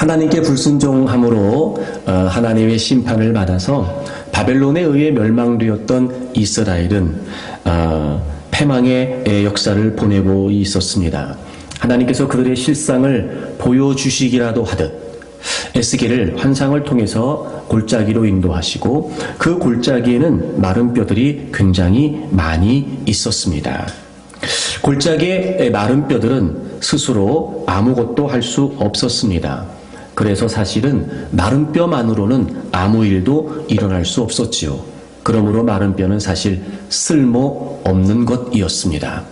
하나님께 불순종함으로 하나님의 심판을 받아서 바벨론에 의해 멸망되었던 이스라엘은 패망의 역사를 보내고 있었습니다. 하나님께서 그들의 실상을 보여주시기라도 하듯 에스겔을 환상을 통해서 골짜기로 인도하시고 그 골짜기에는 마른 뼈들이 굉장히 많이 있었습니다. 골짜기의 마른 뼈들은 스스로 아무것도 할 수 없었습니다. 그래서 사실은 마른 뼈만으로는 아무 일도 일어날 수 없었지요. 그러므로 마른 뼈는 사실 쓸모없는 것이었습니다.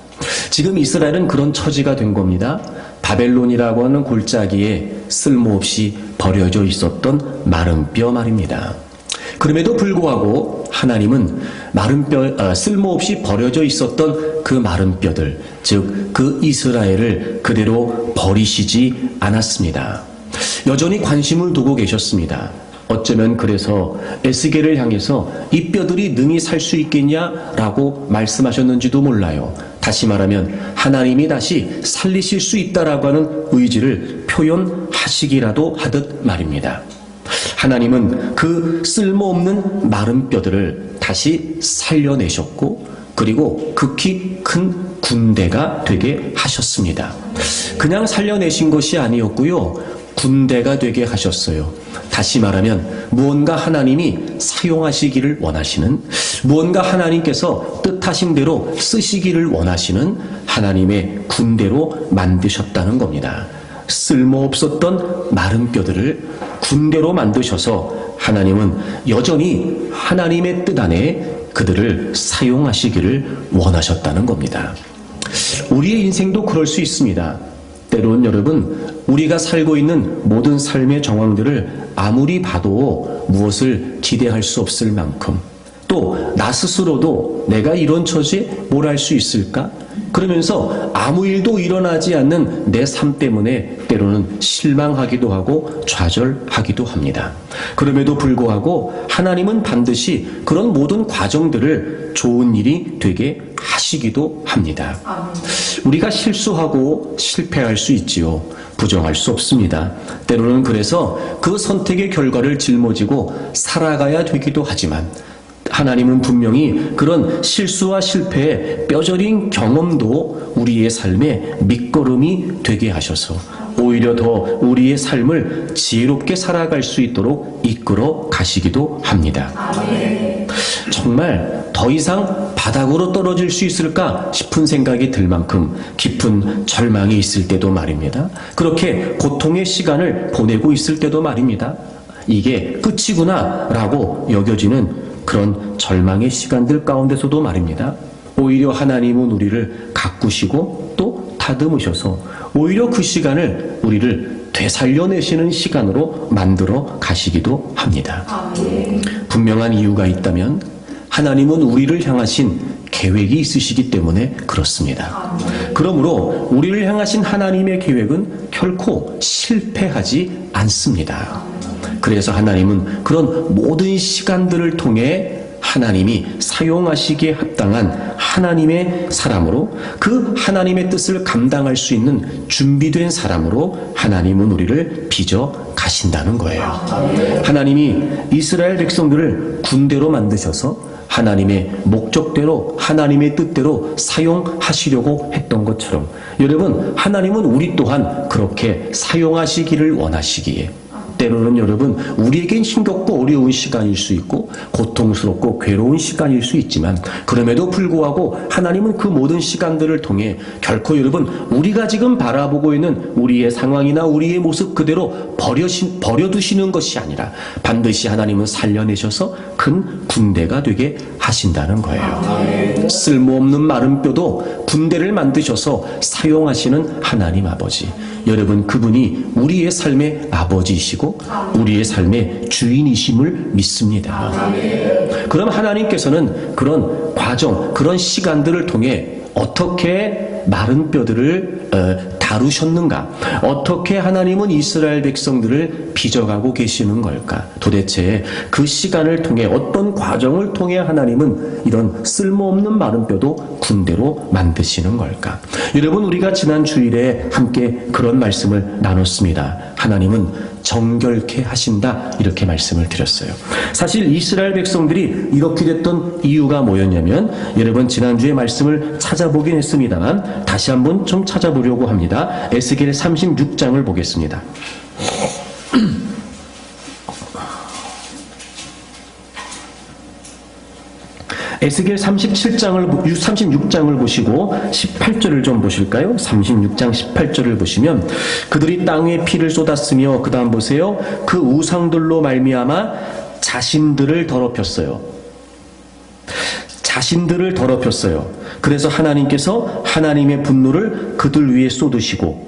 지금 이스라엘은 그런 처지가 된 겁니다. 바벨론이라고 하는 골짜기에 쓸모없이 버려져 있었던 마른 뼈 말입니다. 그럼에도 불구하고 하나님은 마른 뼈, 쓸모없이 버려져 있었던 그 마른 뼈들, 즉 그 이스라엘을 그대로 버리시지 않았습니다. 여전히 관심을 두고 계셨습니다. 어쩌면 그래서 에스겔을 향해서 이 뼈들이 능히 살 수 있겠냐라고 말씀하셨는지도 몰라요. 다시 말하면 하나님이 다시 살리실 수 있다라고 하는 의지를 표현하시기라도 하듯 말입니다. 하나님은 그 쓸모없는 마른 뼈들을 다시 살려내셨고 그리고 극히 큰 군대가 되게 하셨습니다. 그냥 살려내신 것이 아니었고요. 군대가 되게 하셨어요. 다시 말하면 무언가 하나님이 사용하시기를 원하시는, 무언가 하나님께서 뜻하신 대로 쓰시기를 원하시는 하나님의 군대로 만드셨다는 겁니다. 쓸모없었던 마른 뼈들을 군대로 만드셔서 하나님은 여전히 하나님의 뜻 안에 그들을 사용하시기를 원하셨다는 겁니다. 우리의 인생도 그럴 수 있습니다. 때로는 여러분, 우리가 살고 있는 모든 삶의 정황들을 아무리 봐도 무엇을 기대할 수 없을 만큼, 또 나 스스로도 내가 이런 처지에 뭘 할 수 있을까? 그러면서 아무 일도 일어나지 않는 내 삶 때문에 때로는 실망하기도 하고 좌절하기도 합니다. 그럼에도 불구하고 하나님은 반드시 그런 모든 과정들을 좋은 일이 되게 하시기도 합니다. 우리가 실수하고 실패할 수 있지요. 부정할 수 없습니다. 때로는 그래서 그 선택의 결과를 짊어지고 살아가야 되기도 하지만 하나님은 분명히 그런 실수와 실패의 뼈저린 경험도 우리의 삶의 밑거름이 되게 하셔서 오히려 더 우리의 삶을 지혜롭게 살아갈 수 있도록 이끌어 가시기도 합니다. 정말 더 이상 바닥으로 떨어질 수 있을까 싶은 생각이 들 만큼 깊은 절망이 있을 때도 말입니다. 그렇게 고통의 시간을 보내고 있을 때도 말입니다. 이게 끝이구나 라고 여겨지는 그런 절망의 시간들 가운데서도 말입니다. 오히려 하나님은 우리를 가꾸시고 또 다듬으셔서 오히려 그 시간을 우리를 되살려내시는 시간으로 만들어 가시기도 합니다. 분명한 이유가 있다면 하나님은 우리를 향하신 계획이 있으시기 때문에 그렇습니다. 그러므로 우리를 향하신 하나님의 계획은 결코 실패하지 않습니다. 그래서 하나님은 그런 모든 시간들을 통해 하나님이 사용하시기에 합당한 하나님의 사람으로, 그 하나님의 뜻을 감당할 수 있는 준비된 사람으로 하나님은 우리를 빚어 가신다는 거예요. 하나님이 이스라엘 백성들을 군대로 만드셔서 하나님의 목적대로, 하나님의 뜻대로 사용하시려고 했던 것처럼 여러분, 하나님은 우리 또한 그렇게 사용하시기를 원하시기에 때로는 여러분, 우리에겐 힘겹고 어려운 시간일 수 있고 고통스럽고 괴로운 시간일 수 있지만 그럼에도 불구하고 하나님은 그 모든 시간들을 통해 결코 여러분, 우리가 지금 바라보고 있는 우리의 상황이나 우리의 모습 그대로 버려두시는 것이 아니라 반드시 하나님은 살려내셔서 큰 군대가 되게 하신다는 거예요. 쓸모없는 마른 뼈도 군대를 만드셔서 사용하시는 하나님 아버지. 여러분, 그분이 우리의 삶의 아버지이시고 우리의 삶의 주인이심을 믿습니다. 그럼 하나님께서는 그런 과정, 그런 시간들을 통해 어떻게 마른 뼈들을 다루셨는가? 어떻게 하나님은 이스라엘 백성들을 빚어가고 계시는 걸까? 도대체 그 시간을 통해 어떤 과정을 통해 하나님은 이런 쓸모없는 마른 뼈도 군대로 만드시는 걸까? 여러분, 우리가 지난 주일에 함께 그런 말씀을 나눴습니다. 하나님은 정결케 하신다, 이렇게 말씀을 드렸어요. 사실 이스라엘 백성들이 이렇게 됐던 이유가 뭐였냐면, 여러분 지난주에 말씀을 찾아보긴 했습니다만 다시 한번 좀 찾아보려고 합니다. 에스겔 36장을 보겠습니다. 에스겔 36장을 보시고 18절을 좀 보실까요? 36장 18절을 보시면, 그들이 땅에 피를 쏟았으며, 그 다음 보세요. 그 우상들로 말미암아 자신들을 더럽혔어요. 자신들을 더럽혔어요. 그래서 하나님께서 하나님의 분노를 그들 위에 쏟으시고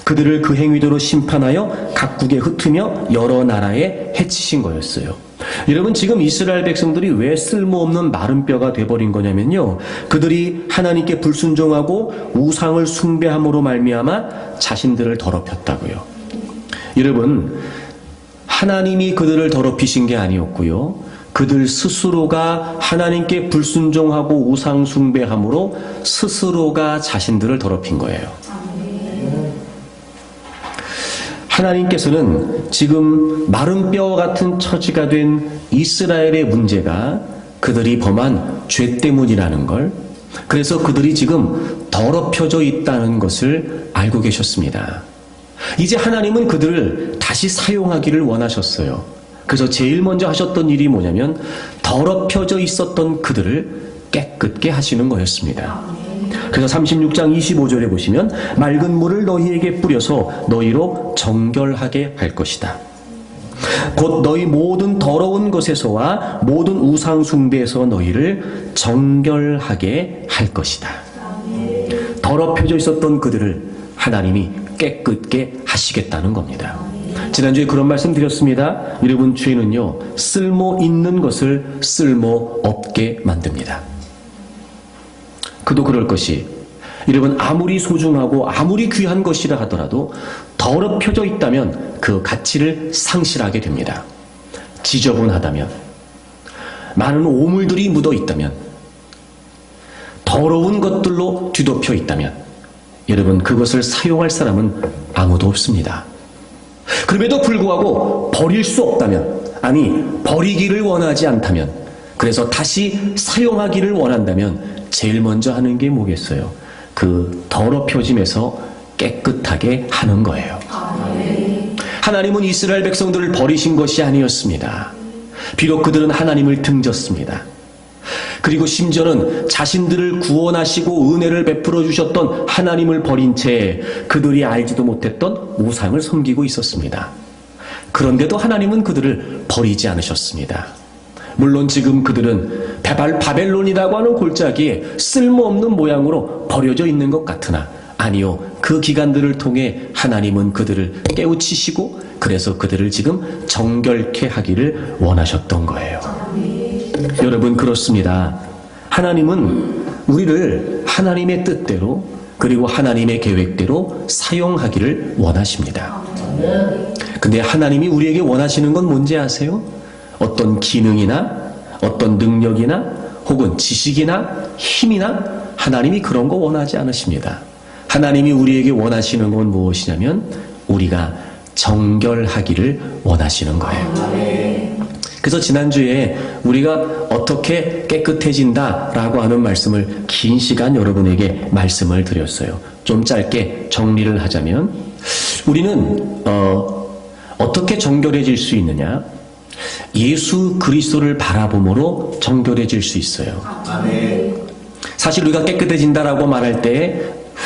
그들을 그 행위대로 심판하여 각국에 흩으며 여러 나라에 해치신 거였어요. 여러분, 지금 이스라엘 백성들이 왜 쓸모없는 마른 뼈가 돼버린 거냐면요, 그들이 하나님께 불순종하고 우상을 숭배함으로 말미암아 자신들을 더럽혔다고요. 여러분, 하나님이 그들을 더럽히신 게 아니었고요, 그들 스스로가 하나님께 불순종하고 우상 숭배함으로 스스로가 자신들을 더럽힌 거예요. 하나님께서는 지금 마른 뼈 같은 처지가 된 이스라엘의 문제가 그들이 범한 죄 때문이라는 걸, 그래서 그들이 지금 더럽혀져 있다는 것을 알고 계셨습니다. 이제 하나님은 그들을 다시 사용하기를 원하셨어요. 그래서 제일 먼저 하셨던 일이 뭐냐면, 더럽혀져 있었던 그들을 깨끗게 하시는 거였습니다. 그래서 36장 25절에 보시면, 맑은 물을 너희에게 뿌려서 너희로 정결하게 할 것이다. 곧 너희 모든 더러운 것에서와 모든 우상 숭배에서 너희를 정결하게 할 것이다. 더럽혀져 있었던 그들을 하나님이 깨끗게 하시겠다는 겁니다. 지난주에 그런 말씀 드렸습니다. 여러분, 죄는요, 쓸모 있는 것을 쓸모 없게 만듭니다. 그도 그럴 것이, 여러분, 아무리 소중하고 아무리 귀한 것이라 하더라도 더럽혀져 있다면 그 가치를 상실하게 됩니다. 지저분하다면, 많은 오물들이 묻어 있다면, 더러운 것들로 뒤덮여 있다면, 여러분, 그것을 사용할 사람은 아무도 없습니다. 그럼에도 불구하고 버릴 수 없다면, 아니 버리기를 원하지 않다면, 그래서 다시 사용하기를 원한다면 제일 먼저 하는 게 뭐겠어요? 그 더럽혀짐에서 깨끗하게 하는 거예요. 하나님은 이스라엘 백성들을 버리신 것이 아니었습니다. 비록 그들은 하나님을 등졌습니다. 그리고 심지어는 자신들을 구원하시고 은혜를 베풀어 주셨던 하나님을 버린 채 그들이 알지도 못했던 우상을 섬기고 있었습니다. 그런데도 하나님은 그들을 버리지 않으셨습니다. 물론 지금 그들은 바벨론이라고 하는 골짜기에 쓸모없는 모양으로 버려져 있는 것 같으나, 아니요, 그 기간들을 통해 하나님은 그들을 깨우치시고 그래서 그들을 지금 정결케 하기를 원하셨던 거예요. 여러분, 그렇습니다. 하나님은 우리를 하나님의 뜻대로 그리고 하나님의 계획대로 사용하기를 원하십니다. 근데 하나님이 우리에게 원하시는 건 뭔지 아세요? 어떤 기능이나 어떤 능력이나 혹은 지식이나 힘이나 하나님이 그런 거 원하지 않으십니다. 하나님이 우리에게 원하시는 건 무엇이냐면 우리가 정결하기를 원하시는 거예요. 그래서 지난주에 우리가 어떻게 깨끗해진다라고 하는 말씀을 긴 시간 여러분에게 말씀을 드렸어요. 좀 짧게 정리를 하자면, 우리는 어떻게 정결해질 수 있느냐? 예수 그리스도를 바라봄으로 정결해질 수 있어요. 사실 우리가 깨끗해진다라고 말할 때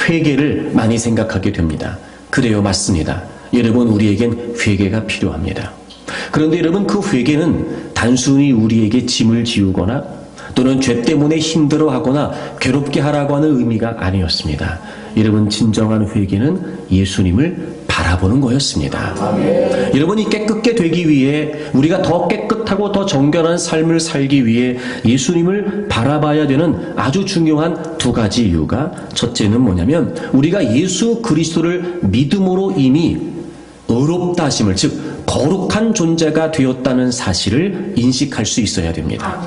회개를 많이 생각하게 됩니다. 그래요, 맞습니다. 여러분, 우리에겐 회개가 필요합니다. 그런데 여러분, 그 회개는 단순히 우리에게 짐을 지우거나 또는 죄 때문에 힘들어하거나 괴롭게 하라고 하는 의미가 아니었습니다. 여러분, 진정한 회개는 예수님을 바라보는 거였습니다. 여러분이 깨끗게 되기 위해, 우리가 더 깨끗하고 더 정결한 삶을 살기 위해 예수님을 바라봐야 되는 아주 중요한 두 가지 이유가, 첫째는 뭐냐면 우리가 예수 그리스도를 믿음으로 이미 의롭다 하심을, 즉 거룩한 존재가 되었다는 사실을 인식할 수 있어야 됩니다.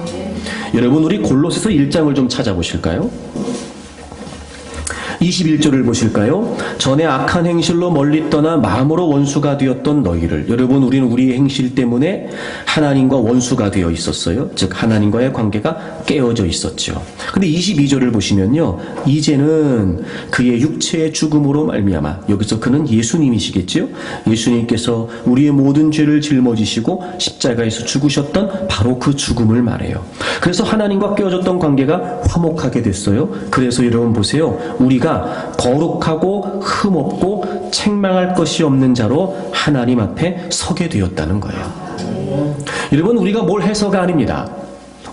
여러분, 우리 골로새서 1장을 좀 찾아보실까요? 21절을 보실까요? 전에 악한 행실로 멀리 떠나 마음으로 원수가 되었던 너희를. 여러분, 우리는 우리의 행실 때문에 하나님과 원수가 되어 있었어요. 즉 하나님과의 관계가 깨어져 있었죠. 근데 22절을 보시면요, 이제는 그의 육체의 죽음으로 말미암아, 여기서 그는 예수님이시겠죠? 예수님께서 우리의 모든 죄를 짊어지시고 십자가에서 죽으셨던 바로 그 죽음을 말해요. 그래서 하나님과 깨어졌던 관계가 화목하게 됐어요. 그래서 여러분 보세요. 우리가 거룩하고 흠없고 책망할 것이 없는 자로 하나님 앞에 서게 되었다는 거예요. 여러분, 우리가 뭘 해서가 아닙니다.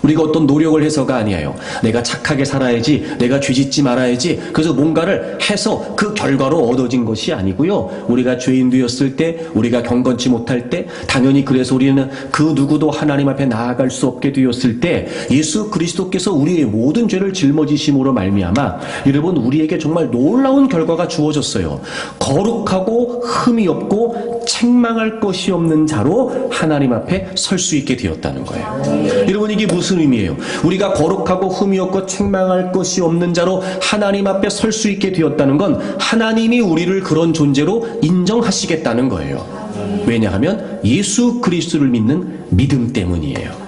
우리가 어떤 노력을 해서가 아니에요. 내가 착하게 살아야지, 내가 죄짓지 말아야지, 그래서 뭔가를 해서 그 결과로 얻어진 것이 아니고요. 우리가 죄인 되었을 때, 우리가 경건치 못할 때, 당연히 그래서 우리는 그 누구도 하나님 앞에 나아갈 수 없게 되었을 때 예수 그리스도께서 우리의 모든 죄를 짊어지심으로 말미암아 여러분, 우리에게 정말 놀라운 결과가 주어졌어요. 거룩하고 흠이 없고 책망할 것이 없는 자로 하나님 앞에 설 수 있게 되었다는 거예요. 여러분, 이게 무슨 의미예요? 우리가 거룩하고 흠이 없고 책망할 것이 없는 자로 하나님 앞에 설 수 있게 되었다는 건 하나님이 우리를 그런 존재로 인정하시겠다는 거예요. 왜냐하면 예수 그리스도를 믿는 믿음 때문이에요.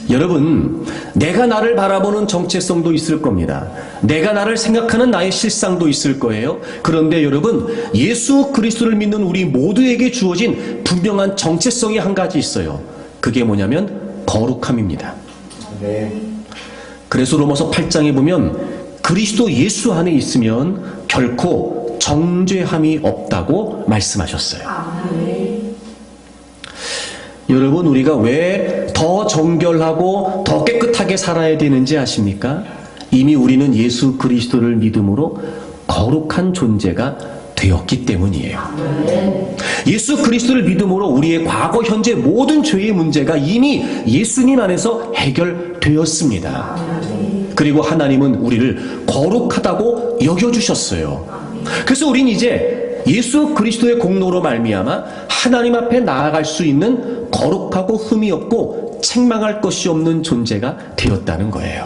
여러분, 내가 나를 바라보는 정체성도 있을 겁니다. 내가 나를 생각하는 나의 실상도 있을 거예요. 그런데 여러분, 예수 그리스도를 믿는 우리 모두에게 주어진 분명한 정체성이 한 가지 있어요. 그게 뭐냐면 거룩함입니다. 그래서 로마서 8장에 보면 그리스도 예수 안에 있으면 결코 정죄함이 없다고 말씀하셨어요. 여러분, 우리가 왜 더 정결하고 더 깨끗하게 살아야 되는지 아십니까? 이미 우리는 예수 그리스도를 믿음으로 거룩한 존재가 되었기 때문이에요. 예수 그리스도를 믿음으로 우리의 과거, 현재 모든 죄의 문제가 이미 예수님 안에서 해결되었습니다. 그리고 하나님은 우리를 거룩하다고 여겨주셨어요. 그래서 우린 이제 예수 그리스도의 공로로 말미암아 하나님 앞에 나아갈 수 있는 거룩하고 흠이 없고 책망할 것이 없는 존재가 되었다는 거예요.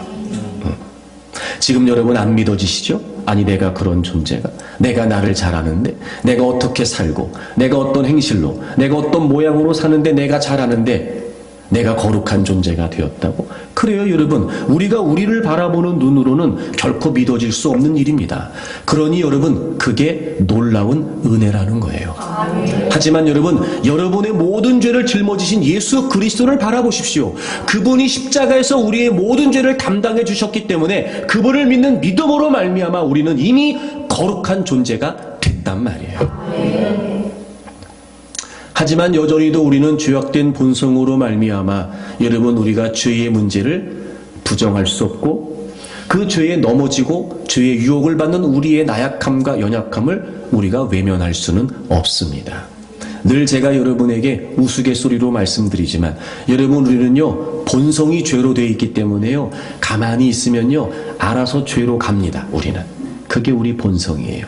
지금 여러분 안 믿어지시죠? 아니, 내가 그런 존재가, 내가 나를 잘 아는데, 내가 어떻게 살고, 내가 어떤 행실로, 내가 어떤 모양으로 사는데 내가 잘 아는데 내가 거룩한 존재가 되었다고? 그래요, 여러분. 우리가 우리를 바라보는 눈으로는 결코 믿어질 수 없는 일입니다. 그러니 여러분, 그게 놀라운 은혜라는 거예요. 하지만 여러분, 여러분의 모든 죄를 짊어지신 예수 그리스도를 바라보십시오. 그분이 십자가에서 우리의 모든 죄를 담당해 주셨기 때문에 그분을 믿는 믿음으로 말미암아 우리는 이미 거룩한 존재가 됐단 말이에요. 하지만 여전히도 우리는 죄악된 본성으로 말미암아 여러분, 우리가 죄의 문제를 부정할 수 없고 그 죄에 넘어지고 죄의 유혹을 받는 우리의 나약함과 연약함을 우리가 외면할 수는 없습니다. 늘 제가 여러분에게 우스갯소리로 말씀드리지만 여러분, 우리는요 본성이 죄로 되어 있기 때문에요 가만히 있으면요 알아서 죄로 갑니다. 우리는 그게 우리 본성이에요.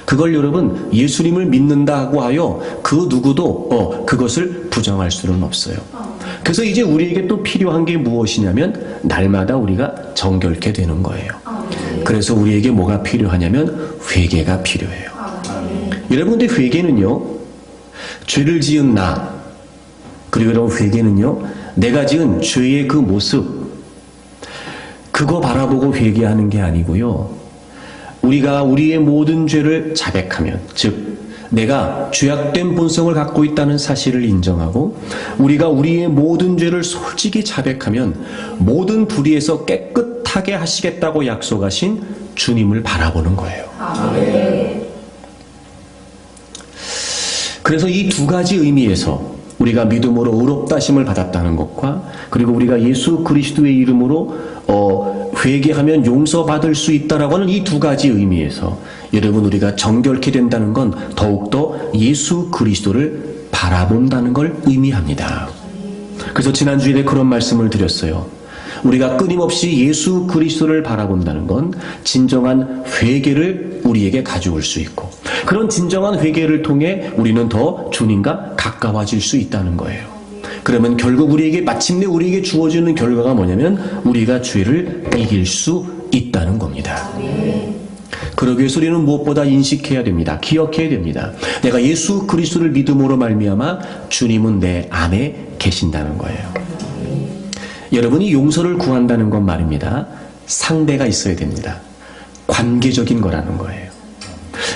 그걸 여러분 예수님을 믿는다고 하여 그 누구도 그것을 부정할 수는 없어요. 그래서 이제 우리에게 또 필요한 게 무엇이냐면 날마다 우리가 정결케 되는 거예요. 그래서 우리에게 뭐가 필요하냐면 회개가 필요해요. 여러분, 근데 회개는요 죄를 지은 나, 그리고 여러분 회개는요 내가 지은 죄의 그 모습, 그거 바라보고 회개하는 게 아니고요, 우리가 우리의 모든 죄를 자백하면, 즉 내가 죄악된 본성을 갖고 있다는 사실을 인정하고 우리가 우리의 모든 죄를 솔직히 자백하면 모든 불의에서 깨끗하게 하시겠다고 약속하신 주님을 바라보는 거예요. 그래서 이 두 가지 의미에서 우리가 믿음으로 의롭다 하심을 받았다는 것과 그리고 우리가 예수 그리스도의 이름으로 회개하면 용서받을 수 있다라고 하는 이 두 가지 의미에서 여러분, 우리가 정결케 된다는 건 더욱더 예수 그리스도를 바라본다는 걸 의미합니다. 그래서 지난주에 그런 말씀을 드렸어요. 우리가 끊임없이 예수 그리스도를 바라본다는 건 진정한 회개를 우리에게 가져올 수 있고 그런 진정한 회개를 통해 우리는 더 주님과 가까워질 수 있다는 거예요. 그러면 결국 마침내 우리에게 주어지는 결과가 뭐냐면 우리가 죄를 이길 수 있다는 겁니다. 그러기 위해서 우리는 무엇보다 인식해야 됩니다. 기억해야 됩니다. 내가 예수 그리스도를 믿음으로 말미암아 주님은 내 안에 계신다는 거예요. 여러분이 용서를 구한다는 건 말입니다. 상대가 있어야 됩니다. 관계적인 거라는 거예요.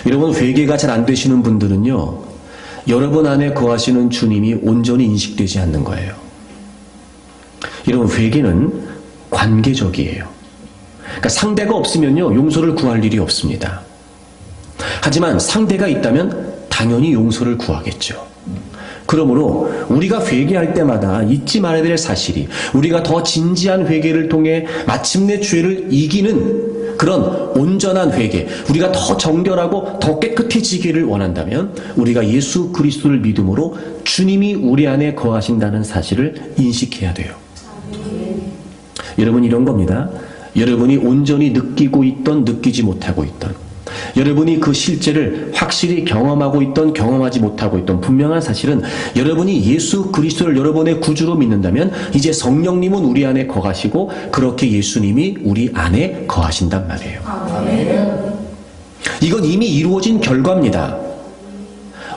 여러분, 회개가 잘 안 되시는 분들은요, 여러분 안에 거하시는 주님이 온전히 인식되지 않는 거예요. 여러분, 회개는 관계적이에요. 그러니까 상대가 없으면요, 용서를 구할 일이 없습니다. 하지만 상대가 있다면 당연히 용서를 구하겠죠. 그러므로 우리가 회개할 때마다 잊지 말아야 될 사실이, 우리가 더 진지한 회개를 통해 마침내 죄를 이기는 그런 온전한 회개, 우리가 더 정결하고 더 깨끗해지기를 원한다면 우리가 예수 그리스도를 믿음으로 주님이 우리 안에 거하신다는 사실을 인식해야 돼요. 여러분, 이런 겁니다. 여러분이 온전히 느끼고 있던, 느끼지 못하고 있던, 여러분이 그 실제를 확실히 경험하고 있던, 경험하지 못하고 있던 분명한 사실은, 여러분이 예수 그리스도를 여러분의 구주로 믿는다면 이제 성령님은 우리 안에 거하시고 그렇게 예수님이 우리 안에 거하신단 말이에요. 아멘. 이건 이미 이루어진 결과입니다.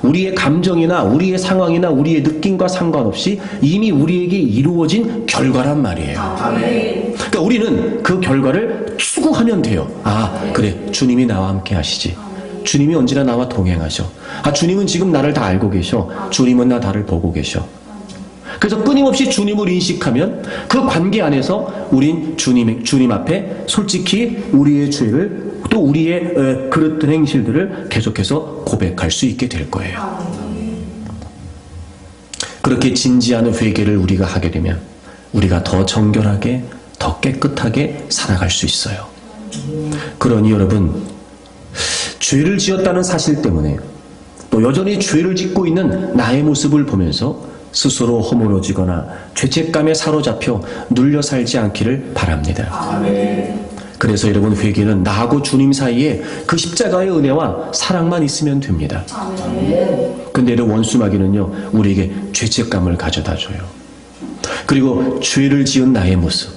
우리의 감정이나 우리의 상황이나 우리의 느낌과 상관없이 이미 우리에게 이루어진 결과란 말이에요. 아멘. 그러니까 우리는 그 결과를 추구하면 돼요. 아, 그래, 주님이 나와 함께 하시지. 주님이 언제나 나와 동행하셔. 아, 주님은 지금 나를 다 알고 계셔. 주님은 나를 보고 계셔. 그래서 끊임없이 주님을 인식하면 그 관계 안에서 우린 주님 앞에 솔직히 우리의 죄를, 또 우리의 그릇된 행실들을 계속해서 고백할 수 있게 될 거예요. 그렇게 진지한 회개를 우리가 하게 되면 우리가 더 정결하게, 더 깨끗하게 살아갈 수 있어요. 그러니 여러분, 죄를 지었다는 사실 때문에 또 여전히 죄를 짓고 있는 나의 모습을 보면서 스스로 허물어지거나 죄책감에 사로잡혀 눌려 살지 않기를 바랍니다. 아멘. 그래서 여러분, 회개는 나하고 주님 사이에 그 십자가의 은혜와 사랑만 있으면 됩니다. 근데 여러분, 원수마귀는요, 우리에게 죄책감을 가져다 줘요. 그리고 죄를 지은 나의 모습,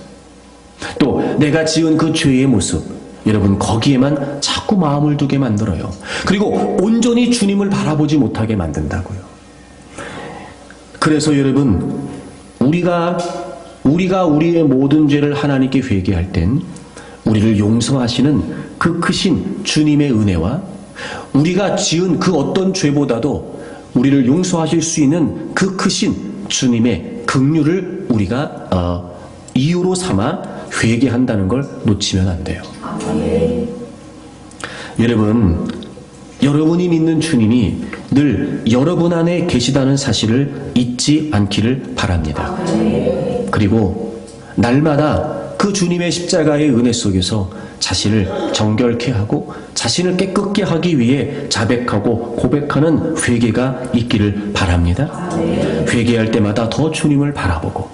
또 내가 지은 그 죄의 모습, 여러분, 거기에만 자꾸 마음을 두게 만들어요. 그리고 온전히 주님을 바라보지 못하게 만든다고요. 그래서 여러분, 우리가 우리의 모든 죄를 하나님께 회개할 땐 우리를 용서하시는 그 크신 주님의 은혜와 우리가 지은 그 어떤 죄보다도 우리를 용서하실 수 있는 그 크신 주님의 긍휼을 우리가 이유로 삼아 회개한다는 걸 놓치면 안 돼요. 아멘. 여러분, 여러분이 믿는 주님이 늘 여러분 안에 계시다는 사실을 잊지 않기를 바랍니다. 아멘. 그리고 날마다 그 주님의 십자가의 은혜 속에서 자신을 정결케 하고 자신을 깨끗게 하기 위해 자백하고 고백하는 회개가 있기를 바랍니다. 아멘. 회개할 때마다 더 주님을 바라보고,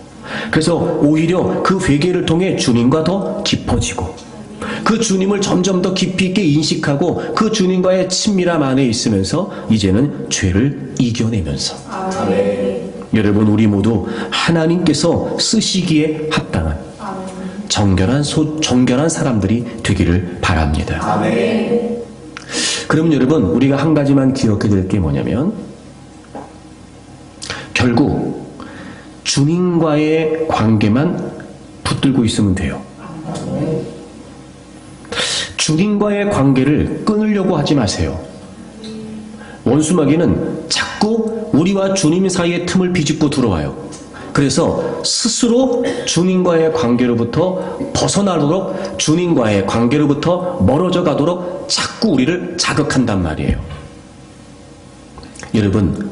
그래서 오히려 그 회개를 통해 주님과 더 깊어지고 그 주님을 점점 더 깊이 있게 인식하고 그 주님과의 친밀함 안에 있으면서 이제는 죄를 이겨내면서, 아멘. 여러분, 우리 모두 하나님께서 쓰시기에 합당한 정결한 사람들이 되기를 바랍니다. 아멘. 그럼 여러분, 우리가 한 가지만 기억해야 될 게 뭐냐면, 결국 주님과의 관계만 붙들고 있으면 돼요. 주님과의 관계를 끊으려고 하지 마세요. 원수마귀는 자꾸 우리와 주님 사이의 틈을 비집고 들어와요. 그래서 스스로 주님과의 관계로부터 벗어나도록, 주님과의 관계로부터 멀어져 가도록 자꾸 우리를 자극한단 말이에요. 여러분,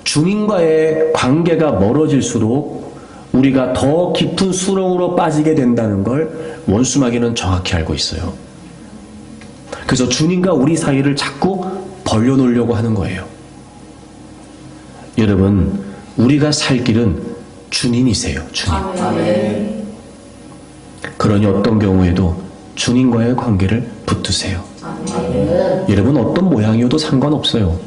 주님과의 관계가 멀어질수록 우리가 더 깊은 수렁으로 빠지게 된다는 걸 원수마귀는 정확히 알고 있어요. 그래서 주님과 우리 사이를 자꾸 벌려놓으려고 하는 거예요. 여러분, 우리가 살 길은 주님이세요. 주님. 아멘. 그러니 어떤 경우에도 주님과의 관계를 붙드세요. 아멘. 여러분, 어떤 모양이어도 상관없어요.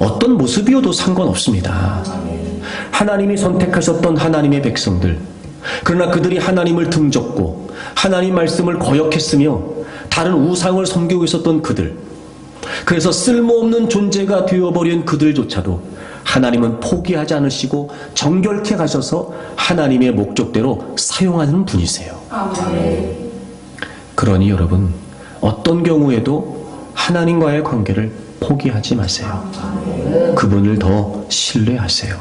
어떤 모습이어도 상관없습니다. 아멘. 하나님이 선택하셨던 하나님의 백성들, 그러나 그들이 하나님을 등졌고 하나님 말씀을 거역했으며 다른 우상을 섬기고 있었던 그들, 그래서 쓸모없는 존재가 되어버린 그들조차도 하나님은 포기하지 않으시고 정결케 가셔서 하나님의 목적대로 사용하는 분이세요. 아멘. 그러니 여러분, 어떤 경우에도 하나님과의 관계를 포기하지 마세요. 그분을 더 신뢰하세요.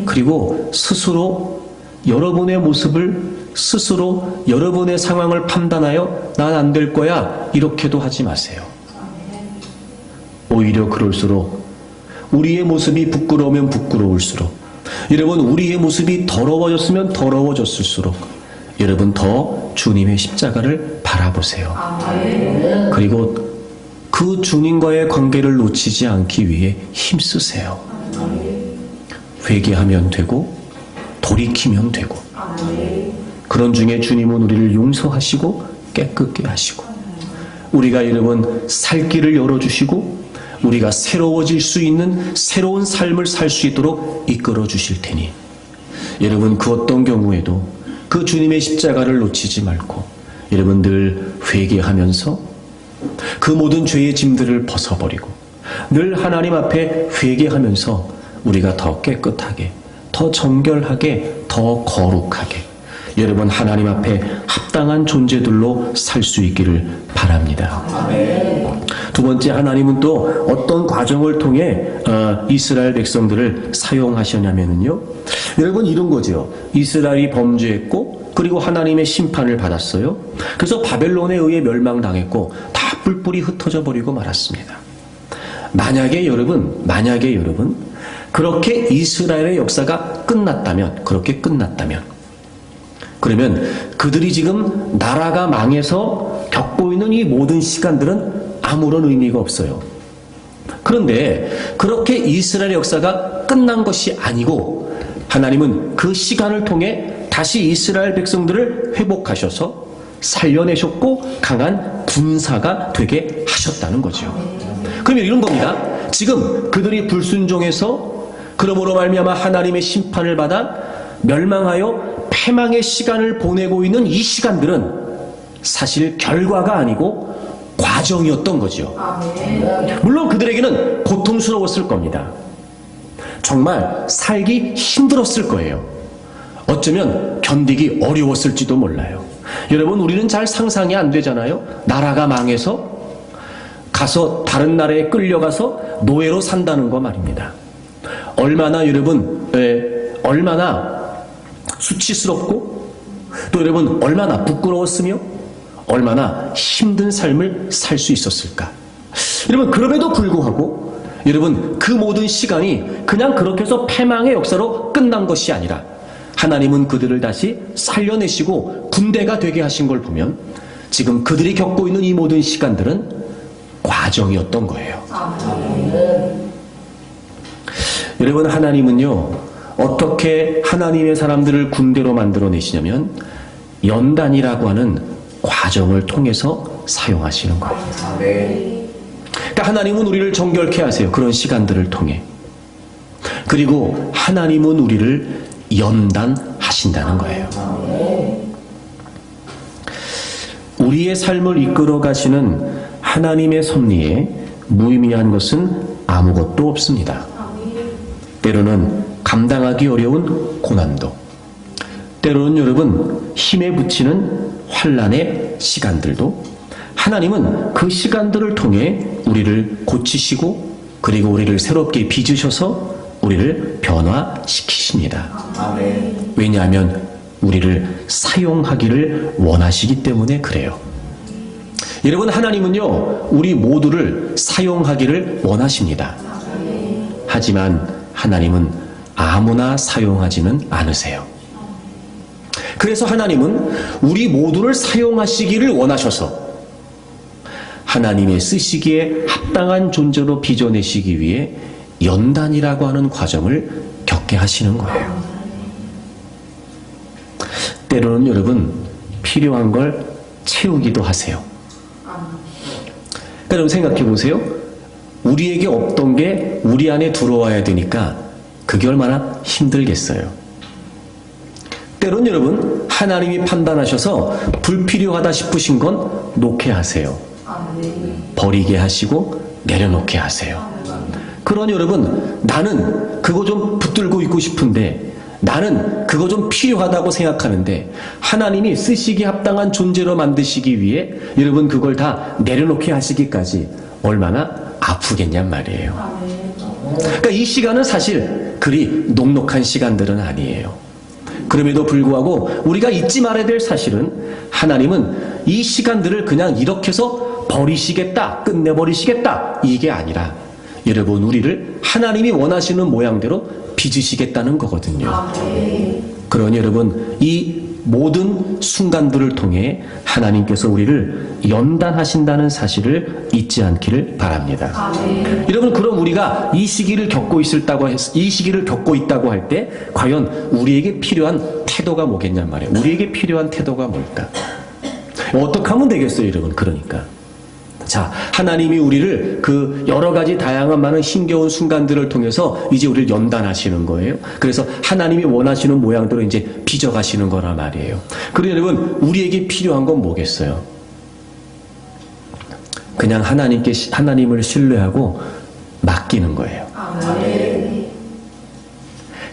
그리고 스스로 여러분의 모습을, 스스로 여러분의 상황을 판단하여 난 안 될 거야 이렇게도 하지 마세요. 오히려 그럴수록 우리의 모습이 부끄러우면 부끄러울수록, 여러분 우리의 모습이 더러워졌으면 더러워졌을수록 여러분 더 주님의 십자가를 바라보세요. 그리고 그 주님과의 관계를 놓치지 않기 위해 힘쓰세요. 회개하면 되고 돌이키면 되고, 그런 중에 주님은 우리를 용서하시고 깨끗게 하시고, 우리가 여러분 살 길을 열어주시고 우리가 새로워질 수 있는 새로운 삶을 살 수 있도록 이끌어 주실 테니, 여러분 그 어떤 경우에도 그 주님의 십자가를 놓치지 말고 여러분 늘 회개하면서 그 모든 죄의 짐들을 벗어버리고 늘 하나님 앞에 회개하면서 우리가 더 깨끗하게, 더 정결하게, 더 거룩하게 여러분 하나님 앞에 합당한 존재들로 살 수 있기를 바랍니다. 두 번째, 하나님은 또 어떤 과정을 통해 이스라엘 백성들을 사용하셨냐면요, 여러분 이런 거죠. 이스라엘이 범죄했고 그리고 하나님의 심판을 받았어요. 그래서 바벨론에 의해 멸망당했고 다 뿔뿔이 흩어져 버리고 말았습니다. 만약에 여러분 그렇게 이스라엘의 역사가 끝났다면, 그러면 그들이 지금 나라가 망해서 겪고 있는 이 모든 시간들은 아무런 의미가 없어요. 그런데 그렇게 이스라엘 역사가 끝난 것이 아니고 하나님은 그 시간을 통해 다시 이스라엘 백성들을 회복하셔서 살려내셨고 강한 군사가 되게 하셨다는 거죠. 그러면 이런 겁니다. 지금 그들이 불순종해서 그러므로 말미암아 하나님의 심판을 받아 멸망하여 패망의 시간을 보내고 있는 이 시간들은 사실 결과가 아니고 과정이었던 거죠. 물론 그들에게는 고통스러웠을 겁니다. 정말 살기 힘들었을 거예요. 어쩌면 견디기 어려웠을지도 몰라요. 여러분, 우리는 잘 상상이 안 되잖아요. 나라가 망해서 가서 다른 나라에 끌려가서 노예로 산다는 거 말입니다. 얼마나 여러분, 얼마나 수치스럽고 또 여러분 얼마나 부끄러웠으며 얼마나 힘든 삶을 살 수 있었을까. 여러분, 그럼에도 불구하고 여러분 그 모든 시간이 그냥 그렇게 해서 패망의 역사로 끝난 것이 아니라 하나님은 그들을 다시 살려내시고 군대가 되게 하신 걸 보면 지금 그들이 겪고 있는 이 모든 시간들은 과정이었던 거예요. 여러분, 하나님은요 어떻게 하나님의 사람들을 군대로 만들어내시냐면 연단이라고 하는 과정을 통해서 사용하시는 거예요. 그러니까 하나님은 우리를 정결케 하세요. 그런 시간들을 통해. 그리고 하나님은 우리를 연단하신다는 거예요. 우리의 삶을 이끌어 가시는 하나님의 섭리에 무의미한 것은 아무것도 없습니다. 때로는 감당하기 어려운 고난도, 때로는 여러분 힘에 부치는 환난의 시간들도 하나님은 그 시간들을 통해 우리를 고치시고 그리고 우리를 새롭게 빚으셔서 우리를 변화시키십니다. 왜냐하면 우리를 사용하기를 원하시기 때문에 그래요. 여러분, 하나님은요 우리 모두를 사용하기를 원하십니다. 하지만 하나님은 아무나 사용하지는 않으세요. 그래서 하나님은 우리 모두를 사용하시기를 원하셔서 하나님의 쓰시기에 합당한 존재로 빚어내시기 위해 연단이라고 하는 과정을 겪게 하시는 거예요. 때로는 여러분 필요한 걸 채우기도 하세요. 그러니까 여러분 생각해 보세요. 우리에게 없던 게 우리 안에 들어와야 되니까 그게 얼마나 힘들겠어요. 때론 여러분 하나님이 판단하셔서 불필요하다 싶으신 건 놓게 하세요. 버리게 하시고 내려놓게 하세요. 그러니 여러분, 나는 그거 좀 붙들고 있고 싶은데, 나는 그거 좀 필요하다고 생각하는데 하나님이 쓰시기 합당한 존재로 만드시기 위해 여러분 그걸 다 내려놓게 하시기까지 얼마나 아프겠냔 말이에요. 그러니까 이 시간은 사실 그리 녹록한 시간들은 아니에요. 그럼에도 불구하고 우리가 잊지 말아야 될 사실은 하나님은 이 시간들을 그냥 이렇게 해서 버리시겠다, 끝내버리시겠다, 이게 아니라 여러분 우리를 하나님이 원하시는 모양대로 빚으시겠다는 거거든요. 그러니 여러분 이 모든 순간들을 통해 하나님께서 우리를 연단하신다는 사실을 잊지 않기를 바랍니다. 여러분, 그럼 우리가 이 시기를 겪고 있다고 할 때 과연 우리에게 필요한 태도가 뭐겠냔 말이에요. 우리에게 필요한 태도가 뭘까? 어떻게 하면 되겠어요, 여러분? 그러니까. 자, 하나님이 우리를 그 여러 가지 다양한 많은 힘겨운 순간들을 통해서 이제 우리를 연단하시는 거예요. 그래서 하나님이 원하시는 모양대로 이제 빚어가시는 거란 말이에요. 그러니 여러분, 우리에게 필요한 건 뭐겠어요? 그냥 하나님을 신뢰하고 맡기는 거예요.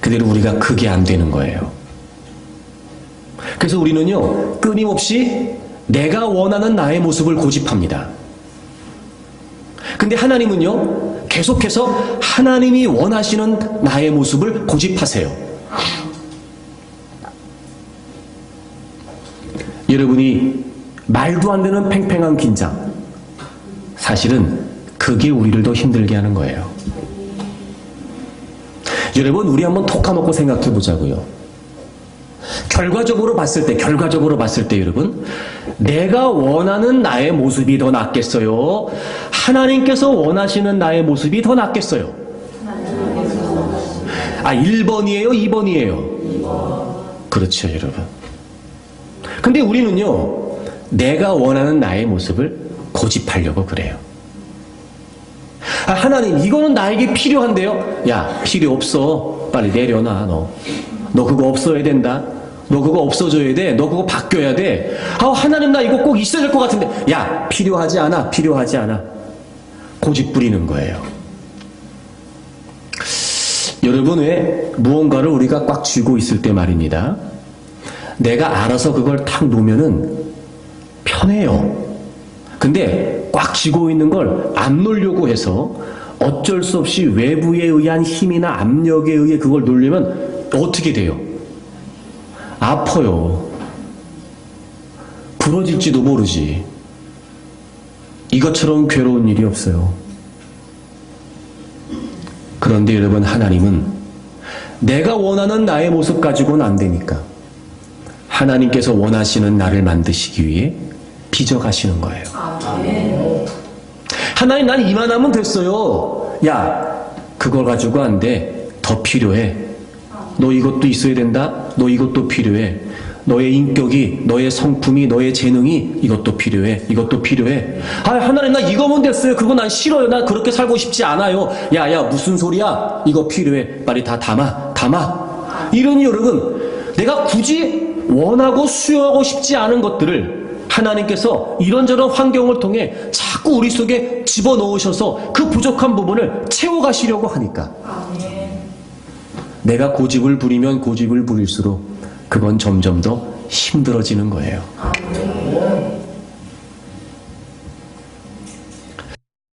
그대로 우리가 그게 안 되는 거예요. 그래서 우리는요, 끊임없이 내가 원하는 나의 모습을 고집합니다. 근데 하나님은요, 계속해서 하나님이 원하시는 나의 모습을 고집하세요. 여러분이 말도 안 되는 팽팽한 긴장, 사실은 그게 우리를 더 힘들게 하는 거예요. 여러분, 우리 한번 톡 까놓고 생각해 보자고요. 결과적으로 봤을 때 여러분, 내가 원하는 나의 모습이 더 낫겠어요? 하나님께서 원하시는 나의 모습이 더 낫겠어요? 1번이에요? 2번이에요? 그렇죠, 여러분. 근데 우리는요, 내가 원하는 나의 모습을 고집하려고 그래요. 하나님, 이거는 나에게 필요한데요? 야, 필요 없어. 빨리 내려놔, 너 그거 없어야 된다. 너 그거 없어져야 돼. 너 그거 바뀌어야 돼. 하나님, 나 이거 꼭 있어야 될 것 같은데. 야, 필요하지 않아. 고집 부리는 거예요. 여러분, 왜 무언가를 우리가 꽉 쥐고 있을 때 말입니다. 내가 알아서 그걸 탁 놓으면은 편해요. 근데 꽉 쥐고 있는 걸 안 놓으려고 해서 어쩔 수 없이 외부에 의한 힘이나 압력에 의해 그걸 놓으려면 어떻게 돼요? 아파요. 부러질지도 모르지. 이것처럼 괴로운 일이 없어요. 그런데 여러분, 하나님은 내가 원하는 나의 모습 가지고는 안 되니까 하나님께서 원하시는 나를 만드시기 위해 빚어가시는 거예요. 하나님, 난 이만하면 됐어요. 야, 그걸 가지고 안 돼. 더 필요해. 너 이것도 있어야 된다. 너 이것도 필요해. 너의 인격이, 너의 성품이, 너의 재능이 이것도 필요해. 하나님, 나 이거면 됐어요. 그거 난 싫어요. 나 그렇게 살고 싶지 않아요. 야, 무슨 소리야? 이거 필요해. 빨리 다 담아. 이러니 여러분, 내가 굳이 원하고 수용하고 싶지 않은 것들을 하나님께서 이런저런 환경을 통해 자꾸 우리 속에 집어넣으셔서 그 부족한 부분을 채워가시려고 하니까 내가 고집을 부리면 고집을 부릴수록 그건 점점 더 힘들어지는 거예요.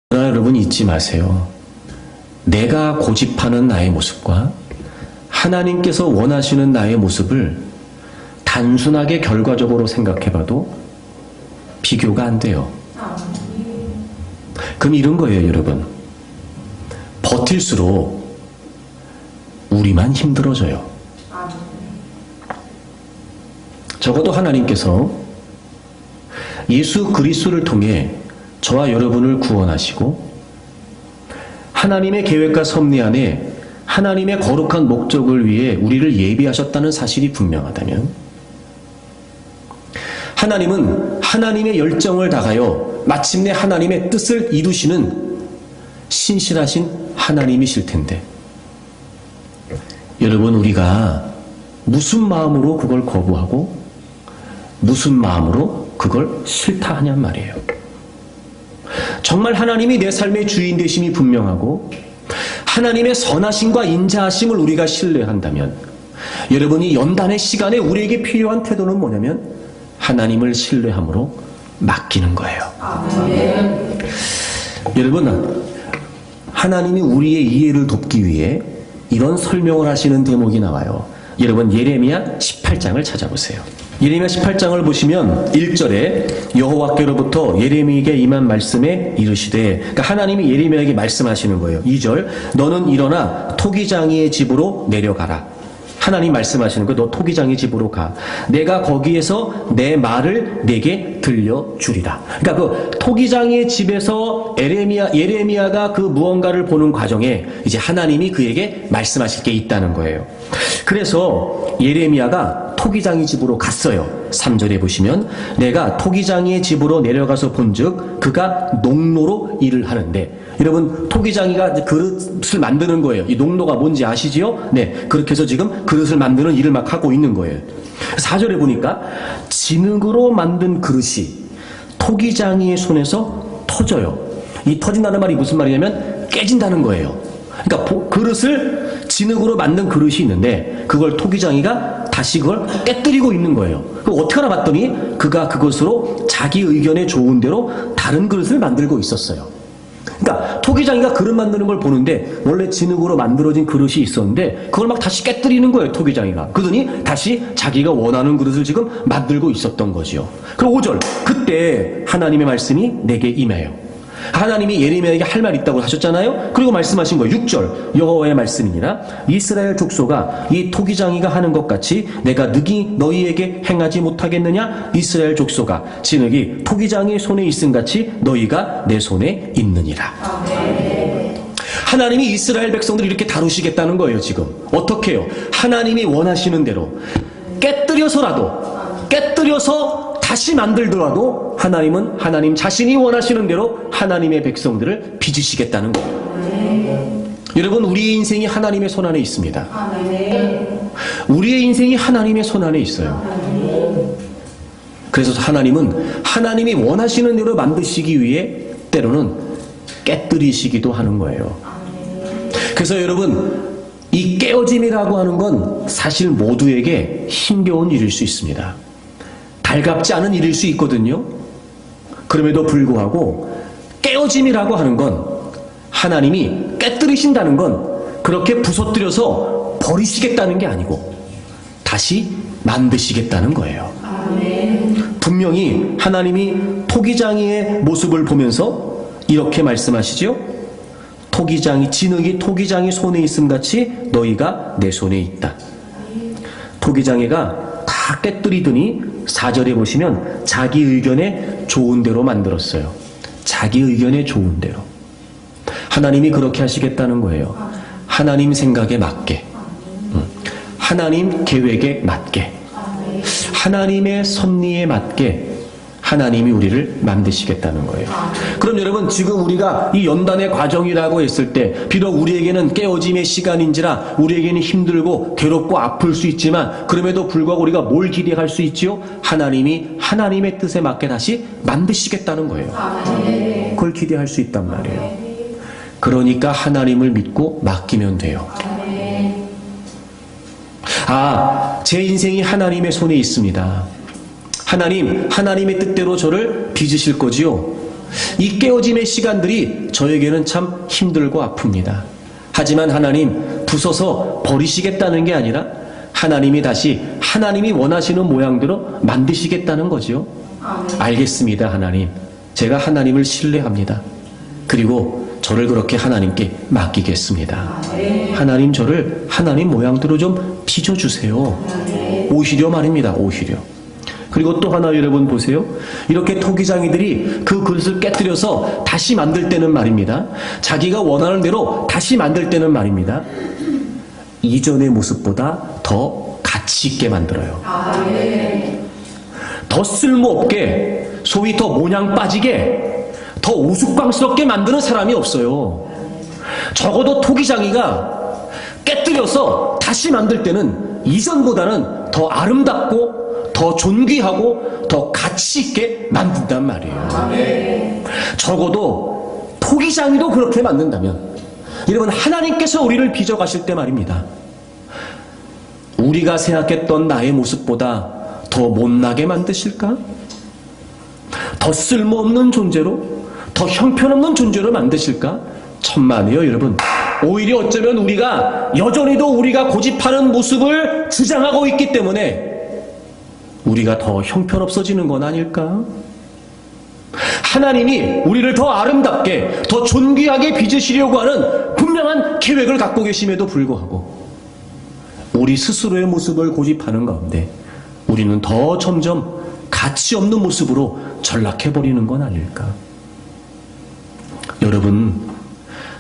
그러나 여러분, 잊지 마세요. 내가 고집하는 나의 모습과 하나님께서 원하시는 나의 모습을 단순하게 결과적으로 생각해봐도 비교가 안 돼요. 그럼 이런 거예요, 여러분. 버틸수록 우리만 힘들어져요. 적어도 하나님께서 예수 그리스도를 통해 저와 여러분을 구원하시고 하나님의 계획과 섭리 안에 하나님의 거룩한 목적을 위해 우리를 예비하셨다는 사실이 분명하다면 하나님은 하나님의 열정을 다하여 마침내 하나님의 뜻을 이루시는 신실하신 하나님이실 텐데 여러분, 우리가 무슨 마음으로 그걸 거부하고 무슨 마음으로 그걸 싫다 하냔 말이에요. 정말 하나님이 내 삶의 주인 되심이 분명하고 하나님의 선하심과 인자하심을 우리가 신뢰한다면 여러분이 연단의 시간에 우리에게 필요한 태도는 뭐냐면 하나님을 신뢰함으로 맡기는 거예요. 여러분, 하나님이 우리의 이해를 돕기 위해 이런 설명을 하시는 대목이 나와요. 여러분, 예레미야 18장을 찾아보세요. 예레미야 18장을 보시면 1절에 여호와께로부터 예레미야에게 임한 말씀에 이르시되, 그러니까 하나님이 예레미야에게 말씀하시는 거예요. 2절, 너는 일어나 토기장이의 집으로 내려가라. 하나님 말씀하시는 거예요. 너 토기장의 집으로 가. 내가 거기에서 내 말을 내게 들려주리라. 그러니까 그 토기장의 집에서 예레미야가 그 무언가를 보는 과정에 이제 하나님이 그에게 말씀하실 게 있다는 거예요. 그래서 예레미야가 토기장의 집으로 갔어요. 3절에 보시면 내가 토기장이의 집으로 내려가서 본즉 그가 농로로 일을 하는데, 여러분 토기장이가 그릇을 만드는 거예요. 이 농로가 뭔지 아시지요? 네, 그렇게 해서 지금 그릇을 만드는 일을 막 하고 있는 거예요. 4절에 보니까 진흙으로 만든 그릇이 토기장이의 손에서 터져요. 이 터진다는 말이 무슨 말이냐면 깨진다는 거예요. 그러니까 그릇을 진흙으로 만든 그릇이 있는데 그걸 토기장이가 다시 그걸 깨뜨리고 있는 거예요. 그걸 어떻게 하나 봤더니 그가 그것으로 자기 의견에 좋은 대로 다른 그릇을 만들고 있었어요. 그러니까 토기장이가 그릇 만드는 걸 보는데 원래 진흙으로 만들어진 그릇이 있었는데 그걸 막 다시 깨뜨리는 거예요, 토기장이가. 그러더니 다시 자기가 원하는 그릇을 지금 만들고 있었던 거지요. 그리고 5절, 그때 하나님의 말씀이 내게 임해요. 하나님이 예레미야에게 할 말이 있다고 하셨잖아요. 그리고 말씀하신 거예요. 6절, 여호와의 말씀이니라 이스라엘 족속아 이 토기장이가 하는 것 같이 내가 능히 너희에게 행하지 못하겠느냐. 이스라엘 족속아 진흙이 토기장이의 손에 있음 같이 너희가 내 손에 있느니라. 하나님이 이스라엘 백성들을 이렇게 다루시겠다는 거예요. 지금 어떻게 해요? 하나님이 원하시는 대로 깨뜨려서 다시 만들더라도 하나님은 하나님 자신이 원하시는 대로 하나님의 백성들을 빚으시겠다는 거예요. 여러분, 우리의 인생이 하나님의 손 안에 있습니다. 우리의 인생이 하나님의 손 안에 있어요. 그래서 하나님은 하나님이 원하시는 대로 만드시기 위해 때로는 깨뜨리시기도 하는 거예요. 그래서 여러분, 이 깨어짐이라고 하는 건 사실 모두에게 힘겨운 일일 수 있습니다. 달갑지 않은 일일 수 있거든요. 그럼에도 불구하고 깨어짐이라고 하는 건 하나님이 깨뜨리신다는 건 그렇게 부서뜨려서 버리시겠다는 게 아니고 다시 만드시겠다는 거예요. 분명히 하나님이 토기장이의 모습을 보면서 이렇게 말씀하시죠. 진흙이 토기장이 손에 있음 같이 너희가 내 손에 있다. 토기장이가 다 깨뜨리더니 4절에 보시면 자기 의견에 좋은 대로 만들었어요. 자기 의견에 좋은 대로. 하나님이 그렇게 하시겠다는 거예요. 하나님 생각에 맞게, 하나님 계획에 맞게, 하나님의 섭리에 맞게 하나님이 우리를 만드시겠다는 거예요. 그럼 여러분, 지금 우리가 이 연단의 과정이라고 했을 때 비록 우리에게는 깨어짐의 시간인지라 우리에게는 힘들고 괴롭고 아플 수 있지만 그럼에도 불구하고 우리가 뭘 기대할 수 있지요? 하나님이 하나님의 뜻에 맞게 다시 만드시겠다는 거예요. 그걸 기대할 수 있단 말이에요. 그러니까 하나님을 믿고 맡기면 돼요. 제 인생이 하나님의 손에 있습니다. 하나님의 뜻대로 저를 빚으실 거지요. 이 깨어짐의 시간들이 저에게는 참 힘들고 아픕니다. 하지만 하나님 부숴서 버리시겠다는 게 아니라 하나님이 다시 하나님이 원하시는 모양대로 만드시겠다는 거죠. 알겠습니다, 하나님. 제가 하나님을 신뢰합니다. 그리고 저를 그렇게 하나님께 맡기겠습니다. 하나님, 저를 하나님 모양대로 좀 빚어주세요. 오히려 말입니다. 오히려. 그리고 또 하나 여러분 보세요. 이렇게 토기장이들이 그 그릇을 깨뜨려서 다시 만들 때는 말입니다. 자기가 원하는 대로 다시 만들 때는 말입니다. 이전의 모습보다 더 가치 있게 만들어요. 더 쓸모없게, 소위 더 모양 빠지게, 더 우스꽝스럽게 만드는 사람이 없어요. 적어도 토기장이가 깨뜨려서 다시 만들 때는 이전보다는 더 아름답고 더 존귀하고 더 가치 있게 만든단 말이에요. 적어도 토기장이도 그렇게 만든다면 여러분, 하나님께서 우리를 빚어가실 때 말입니다, 우리가 생각했던 나의 모습보다 더 못나게 만드실까? 더 쓸모없는 존재로, 더 형편없는 존재로 만드실까? 천만에요, 여러분. 오히려 어쩌면 우리가 여전히도 우리가 고집하는 모습을 주장하고 있기 때문에 우리가 더 형편없어지는 건 아닐까? 하나님이 우리를 더 아름답게, 더 존귀하게 빚으시려고 하는 분명한 계획을 갖고 계심에도 불구하고 우리 스스로의 모습을 고집하는 가운데 우리는 더 점점 가치 없는 모습으로 전락해버리는 건 아닐까? 여러분,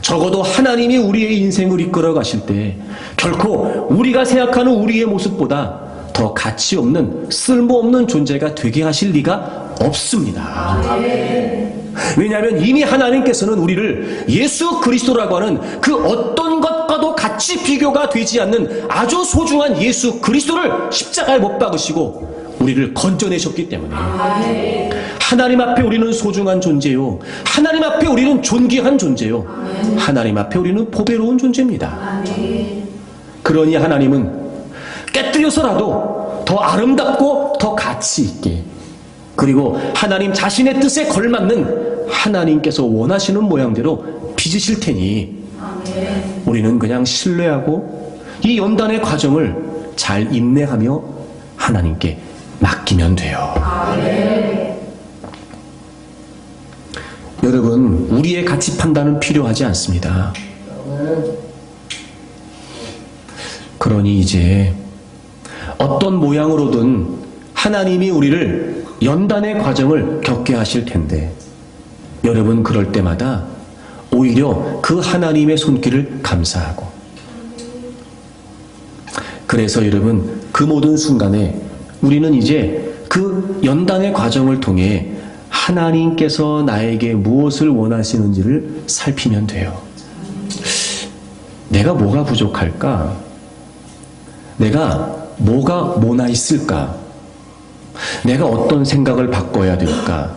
적어도 하나님이 우리의 인생을 이끌어 가실 때 결코 우리가 생각하는 우리의 모습보다 더 가치 없는, 쓸모없는 존재가 되게 하실 리가 없습니다. 왜냐하면 이미 하나님께서는 우리를 예수 그리스도라고 하는 그 어떤 것과도 같이 비교가 되지 않는 아주 소중한 예수 그리스도를 십자가에 못 박으시고 우리를 건져내셨기 때문에 하나님 앞에 우리는 소중한 존재요, 하나님 앞에 우리는 존귀한 존재요, 하나님 앞에 우리는 보배로운 존재입니다. 그러니 하나님은 깨뜨려서라도 더 아름답고 더 가치 있게, 그리고 하나님 자신의 뜻에 걸맞는 하나님께서 원하시는 모양대로 빚으실 테니 우리는 그냥 신뢰하고 이 연단의 과정을 잘 인내하며 하나님께 맡기면 돼요. 여러분, 우리의 가치 판단은 필요하지 않습니다. 그러니 이제 어떤 모양으로든 하나님이 우리를 연단의 과정을 겪게 하실 텐데 여러분, 그럴 때마다 오히려 그 하나님의 손길을 감사하고, 그래서 여러분, 그 모든 순간에 우리는 이제 그 연단의 과정을 통해 하나님께서 나에게 무엇을 원하시는지를 살피면 돼요. 내가 뭐가 부족할까? 내가 뭐가 모나 있을까? 내가 어떤 생각을 바꿔야 될까?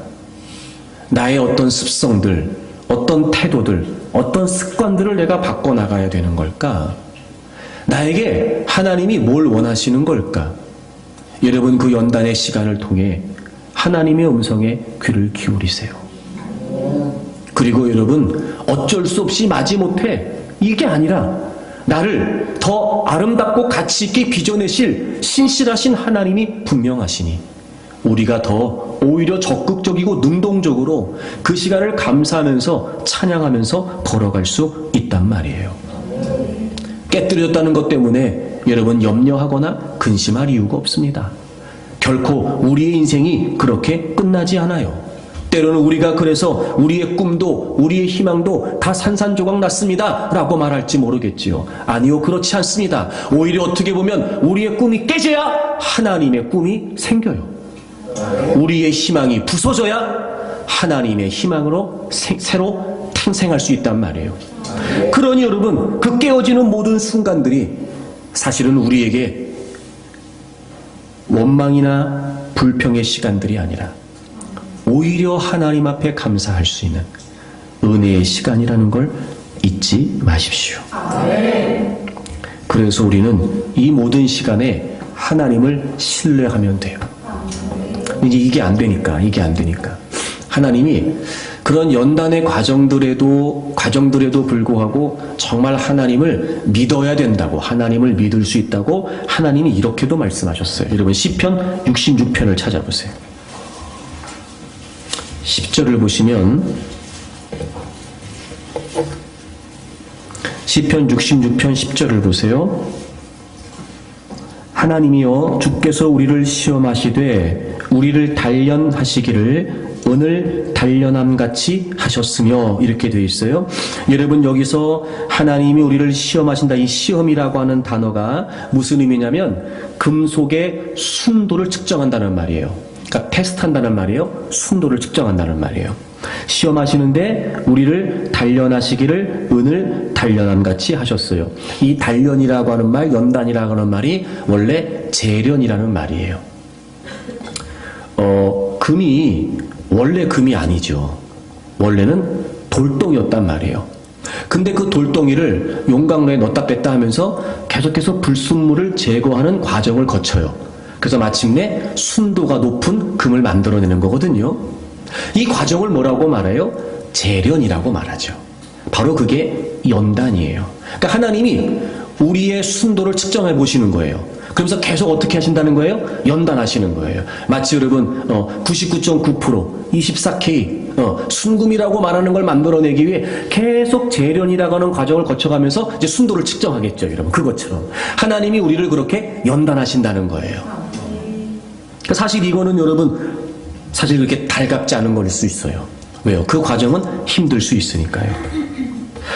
나의 어떤 습성들, 어떤 태도들, 어떤 습관들을 내가 바꿔나가야 되는 걸까? 나에게 하나님이 뭘 원하시는 걸까? 여러분, 그 연단의 시간을 통해 하나님의 음성에 귀를 기울이세요. 그리고 여러분, 어쩔 수 없이 마지못해 이게 아니라 나를 더 아름답고 가치 있게 빚어내실 신실하신 하나님이 분명하시니 우리가 더 오히려 적극적이고 능동적으로 그 시간을 감사하면서 찬양하면서 걸어갈 수 있단 말이에요. 깨뜨려졌다는 것 때문에 여러분 염려하거나 근심할 이유가 없습니다. 결코 우리의 인생이 그렇게 끝나지 않아요. 때로는 우리가 그래서 우리의 꿈도 우리의 희망도 다 산산조각 났습니다 라고 말할지 모르겠지요. 아니요, 그렇지 않습니다. 오히려 어떻게 보면 우리의 꿈이 깨져야 하나님의 꿈이 생겨요. 우리의 희망이 부서져야 하나님의 희망으로 새로 탄생할 수 있단 말이에요. 그러니 여러분, 그 깨어지는 모든 순간들이 사실은 우리에게 원망이나 불평의 시간들이 아니라 오히려 하나님 앞에 감사할 수 있는 은혜의 시간이라는 걸 잊지 마십시오. 그래서 우리는 이 모든 시간에 하나님을 신뢰하면 돼요. 이제 이게 안 되니까 하나님이 그런 연단의 과정들에도 불구하고 정말 하나님을 믿어야 된다고, 하나님을 믿을 수 있다고 하나님이 이렇게도 말씀하셨어요. 여러분, 시편 66편을 찾아보세요. 10절을 보시면 시편 66편 10절을 보세요. 하나님이여, 주께서 우리를 시험하시되 우리를 단련하시기를 은을 단련함같이 하셨으며, 이렇게 되어 있어요. 여러분, 여기서 하나님이 우리를 시험하신다, 이 시험이라고 하는 단어가 무슨 의미냐면 금속의 순도를 측정한다는 말이에요. 그러니까 테스트한다는 말이에요. 순도를 측정한다는 말이에요. 시험하시는데 우리를 단련하시기를 은을 단련함 같이 하셨어요. 이 단련이라고 하는 말, 연단이라고 하는 말이 원래 재련이라는 말이에요. 금이 원래 금이 아니죠. 원래는 돌덩이였단 말이에요. 근데 그 돌덩이를 용광로에 넣었다 뺐다 하면서 계속해서 불순물을 제거하는 과정을 거쳐요. 그래서 마침내 순도가 높은 금을 만들어내는 거거든요. 이 과정을 뭐라고 말해요? 재련이라고 말하죠. 바로 그게 연단이에요. 그러니까 하나님이 우리의 순도를 측정해 보시는 거예요. 그러면서 계속 어떻게 하신다는 거예요? 연단하시는 거예요. 마치 여러분 99.9% 24K 순금이라고 말하는 걸 만들어내기 위해 계속 재련이라고 하는 과정을 거쳐가면서 이제 순도를 측정하겠죠, 여러분. 그것처럼 하나님이 우리를 그렇게 연단하신다는 거예요. 그러니까 사실 이거는 여러분 사실 그렇게 달갑지 않은 걸 수 있어요. 왜요? 그 과정은 힘들 수 있으니까요.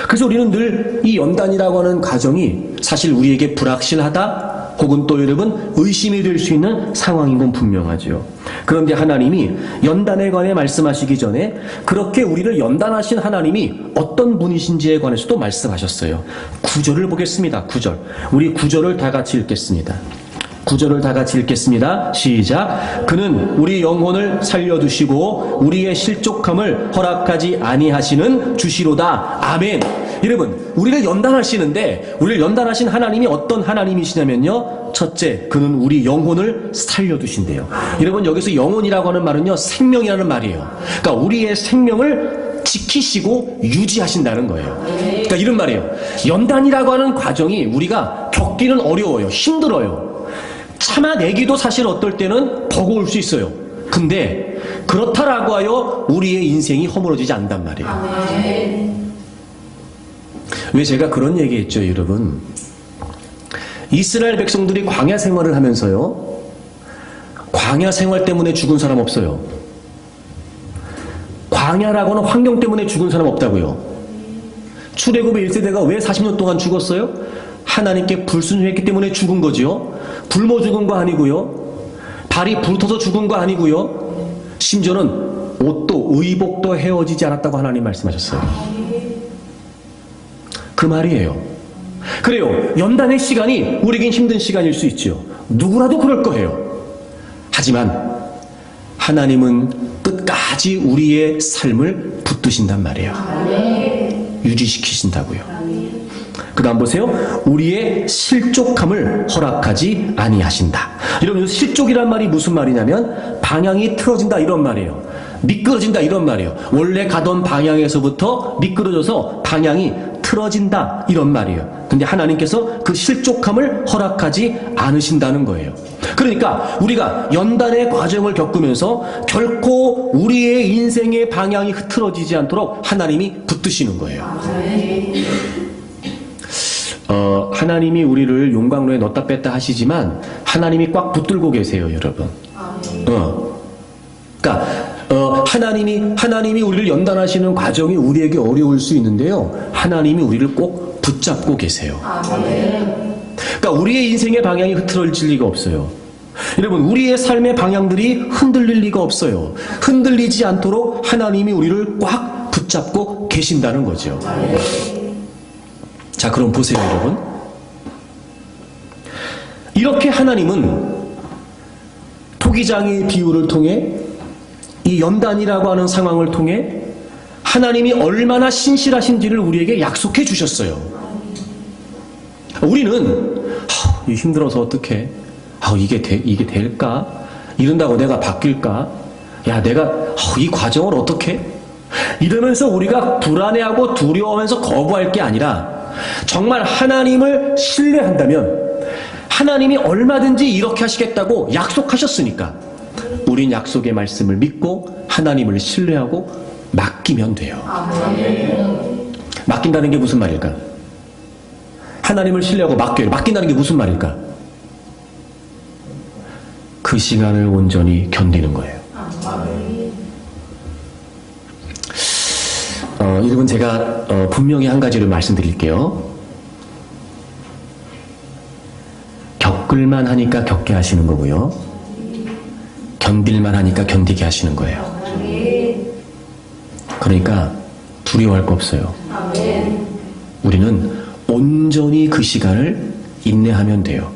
그래서 우리는 늘 이 연단이라고 하는 과정이 사실 우리에게 불확실하다 혹은 또 여러분 의심이 될 수 있는 상황인 건 분명하죠. 그런데 하나님이 연단에 관해 말씀하시기 전에 그렇게 우리를 연단하신 하나님이 어떤 분이신지에 관해서도 말씀하셨어요. 9절을 보겠습니다. 9절. 우리 9절을 다 같이 읽겠습니다. 9절을 다 같이 읽겠습니다. 시작. 그는 우리 영혼을 살려두시고 우리의 실족함을 허락하지 아니하시는 주시로다. 아멘. 여러분, 우리를 연단하시는데 우리를 연단하신 하나님이 어떤 하나님이시냐면요. 첫째, 그는 우리 영혼을 살려두신대요. 여러분, 여기서 영혼이라고 하는 말은요, 생명이라는 말이에요. 그러니까 우리의 생명을 지키시고 유지하신다는 거예요. 그러니까 이런 말이에요. 연단이라고 하는 과정이 우리가 겪기는 어려워요. 힘들어요. 참아내기도 사실 어떨 때는 버거울 수 있어요. 근데 그렇다라고 하여 우리의 인생이 허물어지지 않단 말이에요. 왜 제가 그런 얘기했죠, 여러분? 이스라엘 백성들이 광야 생활을 하면서요, 광야 생활 때문에 죽은 사람 없어요. 광야라고는 환경 때문에 죽은 사람 없다고요. 출애굽의 1세대가 왜 40년 동안 죽었어요? 하나님께 불순종했기 때문에 죽은 거지요. 굶어 죽은 거 아니고요. 발이 불타서 죽은 거 아니고요. 심지어는 옷도 의복도 헤어지지 않았다고 하나님 말씀하셨어요. 그 말이에요. 그래요. 연단의 시간이 우리에겐 힘든 시간일 수 있죠. 누구라도 그럴 거예요. 하지만 하나님은 끝까지 우리의 삶을 붙드신단 말이에요. 유지시키신다고요. 그 다음 보세요. 우리의 실족함을 허락하지 아니하신다. 여러분, 실족이란 말이 무슨 말이냐면 방향이 틀어진다 이런 말이에요. 미끄러진다 이런 말이에요. 원래 가던 방향에서부터 미끄러져서 방향이 틀어진다 이런 말이에요. 근데 하나님께서 그 실족함을 허락하지 않으신다는 거예요. 그러니까 우리가 연단의 과정을 겪으면서 결코 우리의 인생의 방향이 흐트러지지 않도록 하나님이 붙드시는 거예요. 하나님이 우리를 용광로에 넣었다 뺐다 하시지만 하나님이 꽉 붙들고 계세요, 여러분. 그러니까 하나님이 우리를 연단하시는 과정이 우리에게 어려울 수 있는데요. 하나님이 우리를 꼭 붙잡고 계세요. 그러니까 우리의 인생의 방향이 흐트러질 리가 없어요. 여러분, 우리의 삶의 방향들이 흔들릴 리가 없어요. 흔들리지 않도록 하나님이 우리를 꽉 붙잡고 계신다는 거죠. 자, 그럼 보세요, 여러분. 이렇게 하나님은 토기장의 비유를 통해 이 연단이라고 하는 상황을 통해 하나님이 얼마나 신실하신지를 우리에게 약속해 주셨어요. 우리는 힘들어서 어떡해? 이게 될까? 이런다고 내가 바뀔까? 야, 내가 이 과정을 어떻게? 이러면서 우리가 불안해하고 두려워하면서 거부할 게 아니라 정말 하나님을 신뢰한다면 하나님이 얼마든지 이렇게 하시겠다고 약속하셨으니까 우린 약속의 말씀을 믿고 하나님을 신뢰하고 맡기면 돼요. 맡긴다는 게 무슨 말일까? 하나님을 신뢰하고 맡겨요. 맡긴다는 게 무슨 말일까? 그 시간을 온전히 견디는 거예요. 여러분, 제가 분명히 한 가지를 말씀드릴게요. 겪을만 하니까 겪게 하시는 거고요. 견딜만 하니까 견디게 하시는 거예요. 그러니까 두려워할 거 없어요. 우리는 온전히 그 시간을 인내하면 돼요.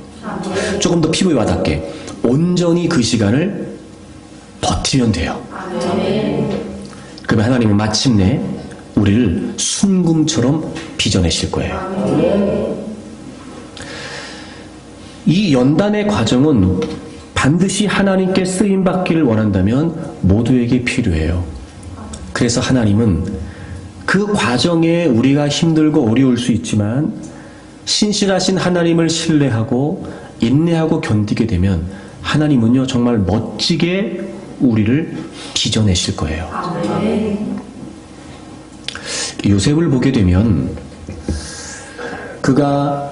조금 더 피부에 와닿게 온전히 그 시간을 버티면 돼요. 그러면 하나님은 마침내 우리를 순금처럼 빚어내실 거예요. 이 연단의 과정은 반드시 하나님께 쓰임받기를 원한다면 모두에게 필요해요. 그래서 하나님은 그 과정에 우리가 힘들고 어려울 수 있지만 신실하신 하나님을 신뢰하고 인내하고 견디게 되면 하나님은요 정말 멋지게 우리를 빚어내실 거예요. 요셉을 보게 되면 그가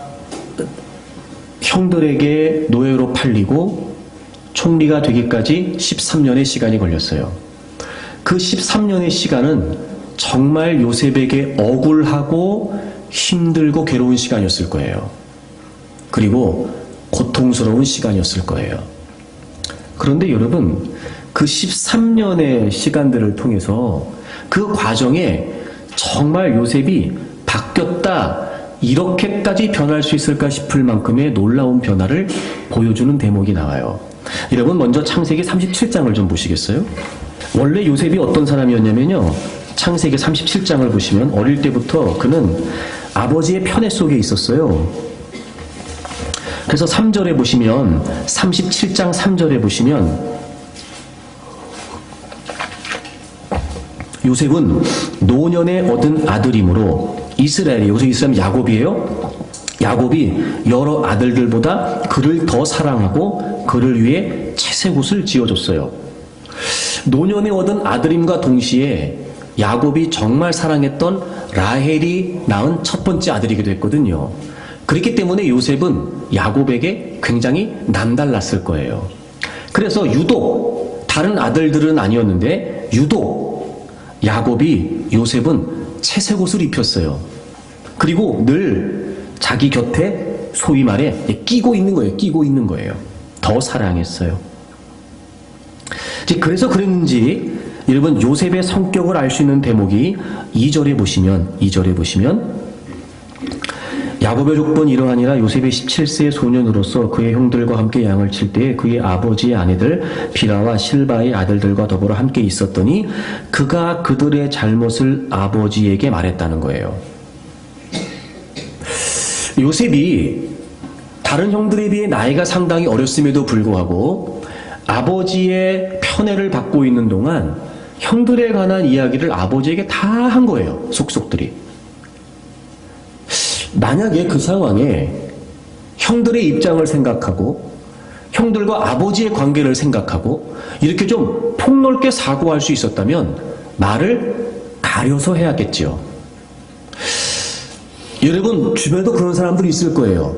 형들에게 노예로 팔리고 총리가 되기까지 13년의 시간이 걸렸어요. 그 13년의 시간은 정말 요셉에게 억울하고 힘들고 괴로운 시간이었을 거예요. 그리고 고통스러운 시간이었을 거예요. 그런데 여러분, 그 13년의 시간들을 통해서 그 과정에 정말 요셉이 바뀌었다, 이렇게까지 변할 수 있을까 싶을 만큼의 놀라운 변화를 보여주는 대목이 나와요. 여러분, 먼저 창세기 37장을 좀 보시겠어요? 원래 요셉이 어떤 사람이었냐면요, 창세기 37장을 보시면 어릴 때부터 그는 아버지의 편애 속에 있었어요. 그래서 3절에 보시면, 37장 3절에 보시면 요셉은 노년에 얻은 아들이므로 이스라엘이, 여기서 이스라엘 야곱이에요. 야곱이 여러 아들들보다 그를 더 사랑하고 그를 위해 채색옷을 지어줬어요. 노년에 얻은 아들임과 동시에 야곱이 정말 사랑했던 라헬이 낳은 첫 번째 아들이기도 했거든요. 그렇기 때문에 요셉은 야곱에게 굉장히 남달랐을 거예요. 그래서 유독 다른 아들들은 아니었는데 유독 야곱이 요셉은 채색옷을 입혔어요. 그리고 늘 자기 곁에 소위 말해 끼고 있는 거예요. 끼고 있는 거예요. 더 사랑했어요. 그래서 그랬는지 여러분, 요셉의 성격을 알 수 있는 대목이 2절에 보시면 야곱의 족보는 이러하니라. 요셉이 17세의 소년으로서 그의 형들과 함께 양을 칠 때에 그의 아버지의 아내들 비라와 실바의 아들들과 더불어 함께 있었더니 그가 그들의 잘못을 아버지에게 말했다는 거예요. 요셉이 다른 형들에 비해 나이가 상당히 어렸음에도 불구하고 아버지의 편애를 받고 있는 동안 형들에 관한 이야기를 아버지에게 다 한 거예요. 속속들이. 만약에 그 상황에 형들의 입장을 생각하고 형들과 아버지의 관계를 생각하고 이렇게 좀 폭넓게 사고할 수 있었다면 말을 가려서 해야겠지요. 여러분, 주변에도 그런 사람들이 있을 거예요.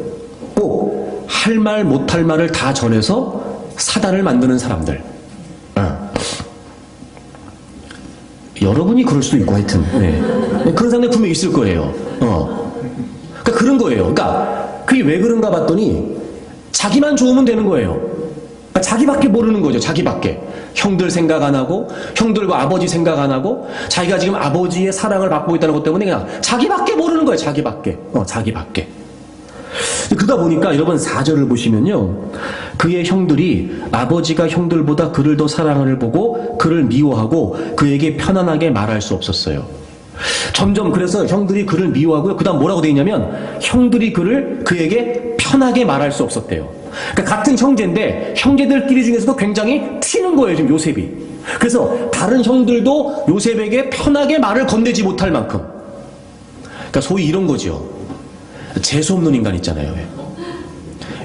꼭 할 말 못할 말을 다 전해서 사단을 만드는 사람들. 여러분이 그럴 수도 있고 하여튼 그런 사람들 분명히 있을 거예요. 그러니까 그런 거예요. 그러니까 그게 왜 그런가 봤더니 자기만 좋으면 되는 거예요. 그러니까 자기밖에 모르는 거죠. 자기밖에. 형들 생각 안 하고 형들과 아버지 생각 안 하고 자기가 지금 아버지의 사랑을 받고 있다는 것 때문에 그냥 자기밖에 모르는 거예요. 자기밖에. 자기밖에. 그러다 보니까 여러분 4절을 보시면요, 그의 형들이 아버지가 형들보다 그를 더 사랑하는 보고 그를 미워하고 그에게 편안하게 말할 수 없었어요. 점점 그래서 형들이 그를 미워하고요. 그 다음 뭐라고 되어 있냐면 형들이 그에게 편하게 말할 수 없었대요. 그러니까 같은 형제인데 형제들끼리 중에서도 굉장히 튀는 거예요, 지금 요셉이. 그래서 다른 형들도 요셉에게 편하게 말을 건네지 못할 만큼. 그러니까 소위 이런 거죠. 재수 없는 인간 있잖아요.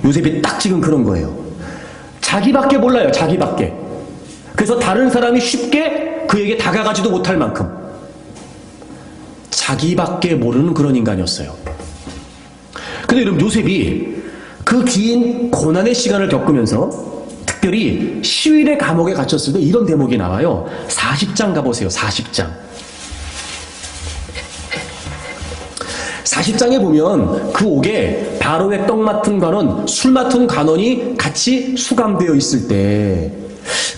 요셉이 딱 지금 그런 거예요. 자기밖에 몰라요. 자기밖에. 그래서 다른 사람이 쉽게 그에게 다가가지도 못할 만큼 자기밖에 모르는 그런 인간이었어요. 근데 여러분, 요셉이 그 긴 고난의 시간을 겪으면서 특별히 시윌의 감옥에 갇혔을 때 이런 대목이 나와요. 40장 가보세요. 40장. 40장에 보면 그 옥에 바로의 떡 맡은 관원, 술 맡은 관원이 같이 수감되어 있을 때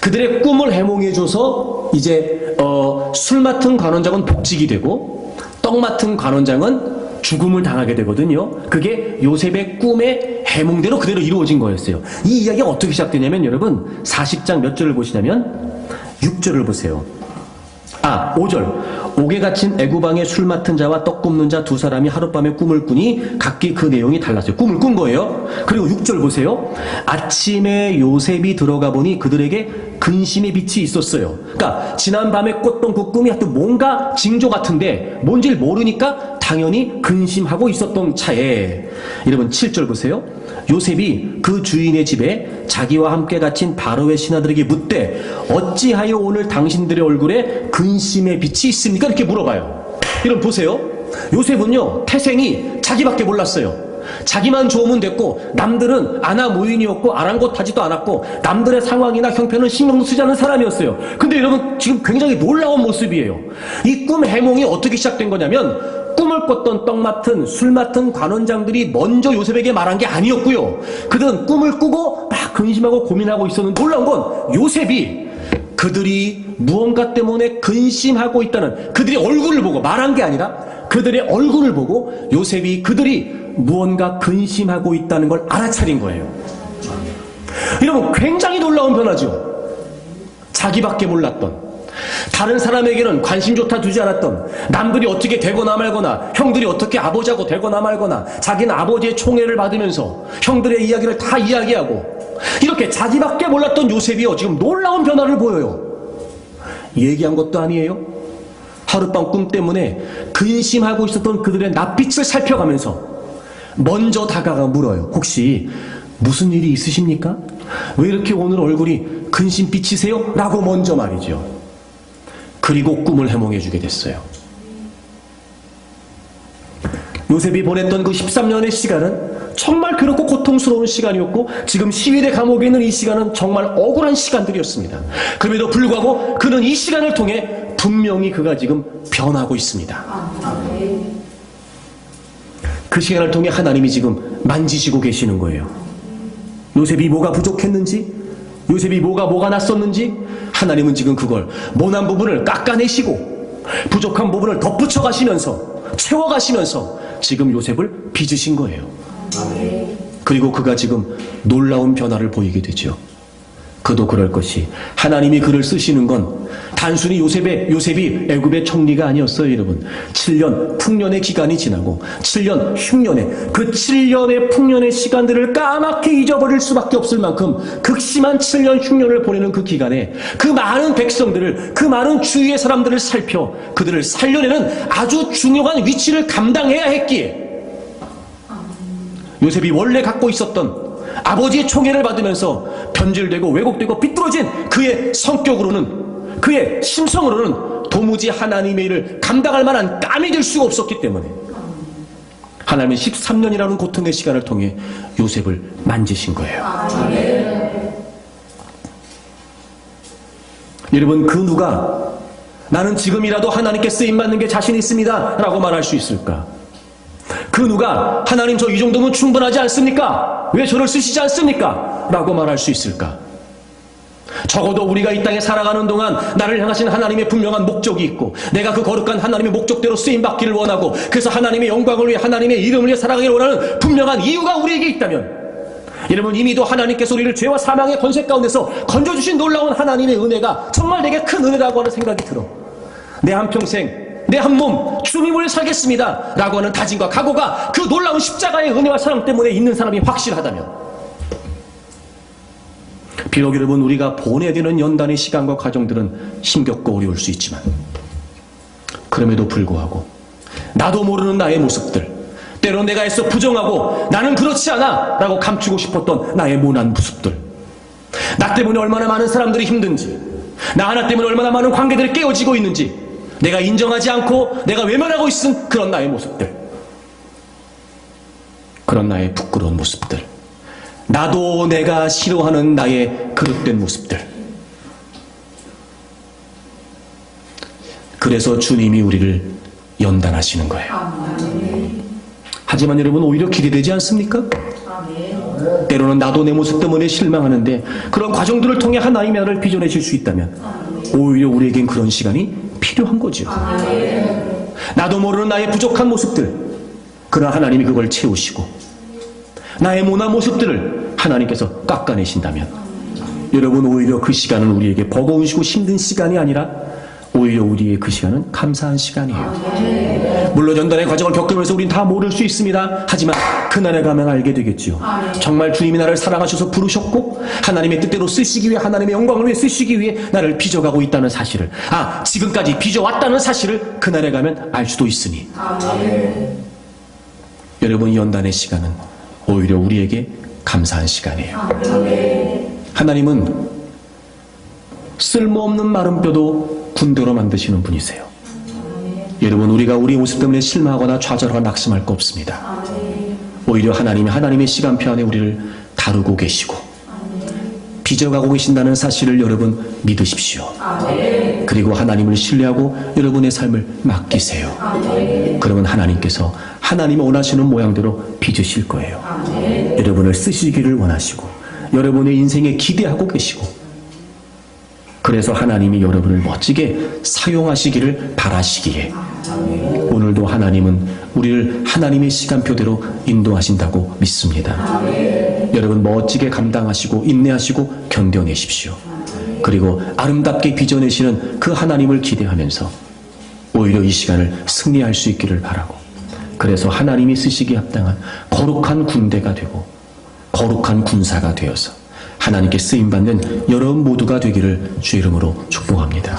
그들의 꿈을 해몽해줘서 이제 술 맡은 관원장은 복직이 되고 떡 맡은 관원장은 죽음을 당하게 되거든요. 그게 요셉의 꿈의 해몽대로 그대로 이루어진 거였어요. 이 이야기가 어떻게 시작되냐면 여러분 40장 몇 절을 보시냐면 6절을 보세요. 5절. 옥에 갇힌 애구방의 술 맡은 자와 떡 굽는 자 두 사람이 하룻밤에 꿈을 꾸니 각기 그 내용이 달랐어요. 꿈을 꾼 거예요. 그리고 6절 보세요. 아침에 요셉이 들어가 보니 그들에게 근심의 빛이 있었어요. 그러니까 지난밤에 꿨던 그 꿈이 하여튼 뭔가 징조 같은데 뭔지를 모르니까 당연히 근심하고 있었던 차에 여러분 7절 보세요. 요셉이 그 주인의 집에 자기와 함께 갇힌 바로의 신하들에게 묻되 어찌하여 오늘 당신들의 얼굴에 근심의 빛이 있습니까? 이렇게 물어봐요. 여러분 보세요. 요셉은요 태생이 자기밖에 몰랐어요. 자기만 좋으면 됐고 남들은 아나 무인이었고 아랑곳하지도 않았고 남들의 상황이나 형편은 신경 쓰지 않는 사람이었어요. 근데 여러분 지금 굉장히 놀라운 모습이에요. 이 꿈 해몽이 어떻게 시작된 거냐면 꿈을 꿨던 떡 맡은 술 맡은 관원장들이 먼저 요셉에게 말한 게 아니었고요. 그들은 꿈을 꾸고 막 근심하고 고민하고 있었는데 놀라운 건 요셉이 그들이 무언가 때문에 근심하고 있다는 그들의 얼굴을 보고 말한 게 아니라 그들의 얼굴을 보고 요셉이 그들이 무언가 근심하고 있다는 걸 알아차린 거예요. 여러분 굉장히 놀라운 변화죠. 자기밖에 몰랐던 다른 사람에게는 관심조차 두지 않았던 남들이 어떻게 되거나 말거나 형들이 어떻게 아버지하고 되거나 말거나 자기는 아버지의 총애를 받으면서 형들의 이야기를 다 이야기하고 이렇게 자기밖에 몰랐던 요셉이요 지금 놀라운 변화를 보여요. 얘기한 것도 아니에요. 하룻밤 꿈 때문에 근심하고 있었던 그들의 낯빛을 살펴가면서 먼저 다가가 물어요. 혹시 무슨 일이 있으십니까? 왜 이렇게 오늘 얼굴이 근심빛이세요? 라고 먼저 말이죠. 그리고 꿈을 해몽해 주게 됐어요. 요셉이 보냈던 그 13년의 시간은 정말 괴롭고 고통스러운 시간이었고 지금 시위대 감옥에 있는 이 시간은 정말 억울한 시간들이었습니다. 그럼에도 불구하고 그는 이 시간을 통해 분명히 그가 지금 변하고 있습니다. 그 시간을 통해 하나님이 지금 만지시고 계시는 거예요. 요셉이 뭐가 부족했는지 요셉이 뭐가 났었는지 하나님은 지금 그걸 모난 부분을 깎아내시고 부족한 부분을 덧붙여 가시면서 채워가시면서 지금 요셉을 빚으신 거예요. 그리고 그가 지금 놀라운 변화를 보이게 되죠. 그도 그럴 것이 하나님이 그를 쓰시는 건 단순히 요셉이 애굽의 총리가 아니었어요. 여러분 7년 풍년의 기간이 지나고 7년 흉년의 그 7년의 풍년의 시간들을 까맣게 잊어버릴 수밖에 없을 만큼 극심한 7년 흉년을 보내는 그 기간에 그 많은 백성들을 그 많은 주위의 사람들을 살펴 그들을 살려내는 아주 중요한 위치를 감당해야 했기에 요셉이 원래 갖고 있었던 아버지의 총애를 받으면서 변질되고 왜곡되고 삐뚤어진 그의 성격으로는 그의 심성으로는 도무지 하나님의 일을 감당할 만한 깜이 될 수가 없었기 때문에 하나님은 13년이라는 고통의 시간을 통해 요셉을 만지신 거예요. 여러분 그 누가 나는 지금이라도 하나님께 쓰임받는 게 자신 있습니다 라고 말할 수 있을까? 그 누가 하나님 저 이 정도면 충분하지 않습니까? 왜 저를 쓰시지 않습니까? 라고 말할 수 있을까? 적어도 우리가 이 땅에 살아가는 동안 나를 향하신 하나님의 분명한 목적이 있고 내가 그 거룩한 하나님의 목적대로 쓰임받기를 원하고 그래서 하나님의 영광을 위해 하나님의 이름을 위해 살아가기를 원하는 분명한 이유가 우리에게 있다면 여러분 이미도 하나님께서 우리를 죄와 사망의 권세 가운데서 건져주신 놀라운 하나님의 은혜가 정말 내게 큰 은혜라고 하는 생각이 들어. 내 한평생 내 한 몸 주님을 위해 살겠습니다 라고 하는 다짐과 각오가 그 놀라운 십자가의 은혜와 사랑 때문에 있는 사람이 확실하다면 비록 여러분 우리가 보내야 되는 연단의 시간과 과정들은 힘겹고 어려울 수 있지만 그럼에도 불구하고 나도 모르는 나의 모습들 때로 내가 애써 부정하고 나는 그렇지 않아 라고 감추고 싶었던 나의 모난 모습들 나 때문에 얼마나 많은 사람들이 힘든지 나 하나 때문에 얼마나 많은 관계들이 깨어지고 있는지 내가 인정하지 않고 내가 외면하고 있은 그런 나의 모습들 그런 나의 부끄러운 모습들 나도 내가 싫어하는 나의 그릇된 모습들 그래서 주님이 우리를 연단하시는 거예요. 하지만 여러분 오히려 기대되지 않습니까? 때로는 나도 내 모습 때문에 실망하는데 그런 과정들을 통해 하나님의 나를 빚어내실 수 있다면 오히려 우리에겐 그런 시간이 필요한 거죠. 나도 모르는 나의 부족한 모습들, 그러나 하나님이 그걸 채우시고 나의 모난 모습들을 하나님께서 깎아내신다면 여러분, 오히려 그 시간은 우리에게 버거우시고 힘든 시간이 아니라 오히려 우리의 그 시간은 감사한 시간이에요. 물론 연단의 과정을 겪으면서 우린 다 모를 수 있습니다. 하지만 그날에 가면 알게 되겠죠. 정말 주님이 나를 사랑하셔서 부르셨고 하나님의 뜻대로 쓰시기 위해, 하나님의 영광을 위해 쓰시기 위해 나를 빚어가고 있다는 사실을, 지금까지 빚어왔다는 사실을 그날에 가면 알 수도 있으니 여러분, 연단의 시간은 오히려 우리에게 감사한 시간이에요. 하나님은 쓸모없는 마른 뼈도 군대로 만드시는 분이세요. 여러분, 우리가 우리 모습 때문에 실망하거나 좌절하거나 낙심할 거 없습니다. 오히려 하나님이 하나님의 시간표 안에 우리를 다루고 계시고 빚어가고 계신다는 사실을 여러분 믿으십시오. 그리고 하나님을 신뢰하고 여러분의 삶을 맡기세요. 그러면 하나님께서 하나님이 원하시는 모양대로 빚으실 거예요. 여러분을 쓰시기를 원하시고 여러분의 인생에 기대하고 계시고, 그래서 하나님이 여러분을 멋지게 사용하시기를 바라시기에 오늘도 하나님은 우리를 하나님의 시간표대로 인도하신다고 믿습니다. 여러분, 멋지게 감당하시고 인내하시고 견뎌내십시오. 그리고 아름답게 빚어내시는 그 하나님을 기대하면서 오히려 이 시간을 승리할 수 있기를 바라고, 그래서 하나님이 쓰시기에 합당한 거룩한 군대가 되고 거룩한 군사가 되어서 하나님께 쓰임받는 여러분 모두가 되기를 주의 이름으로 축복합니다.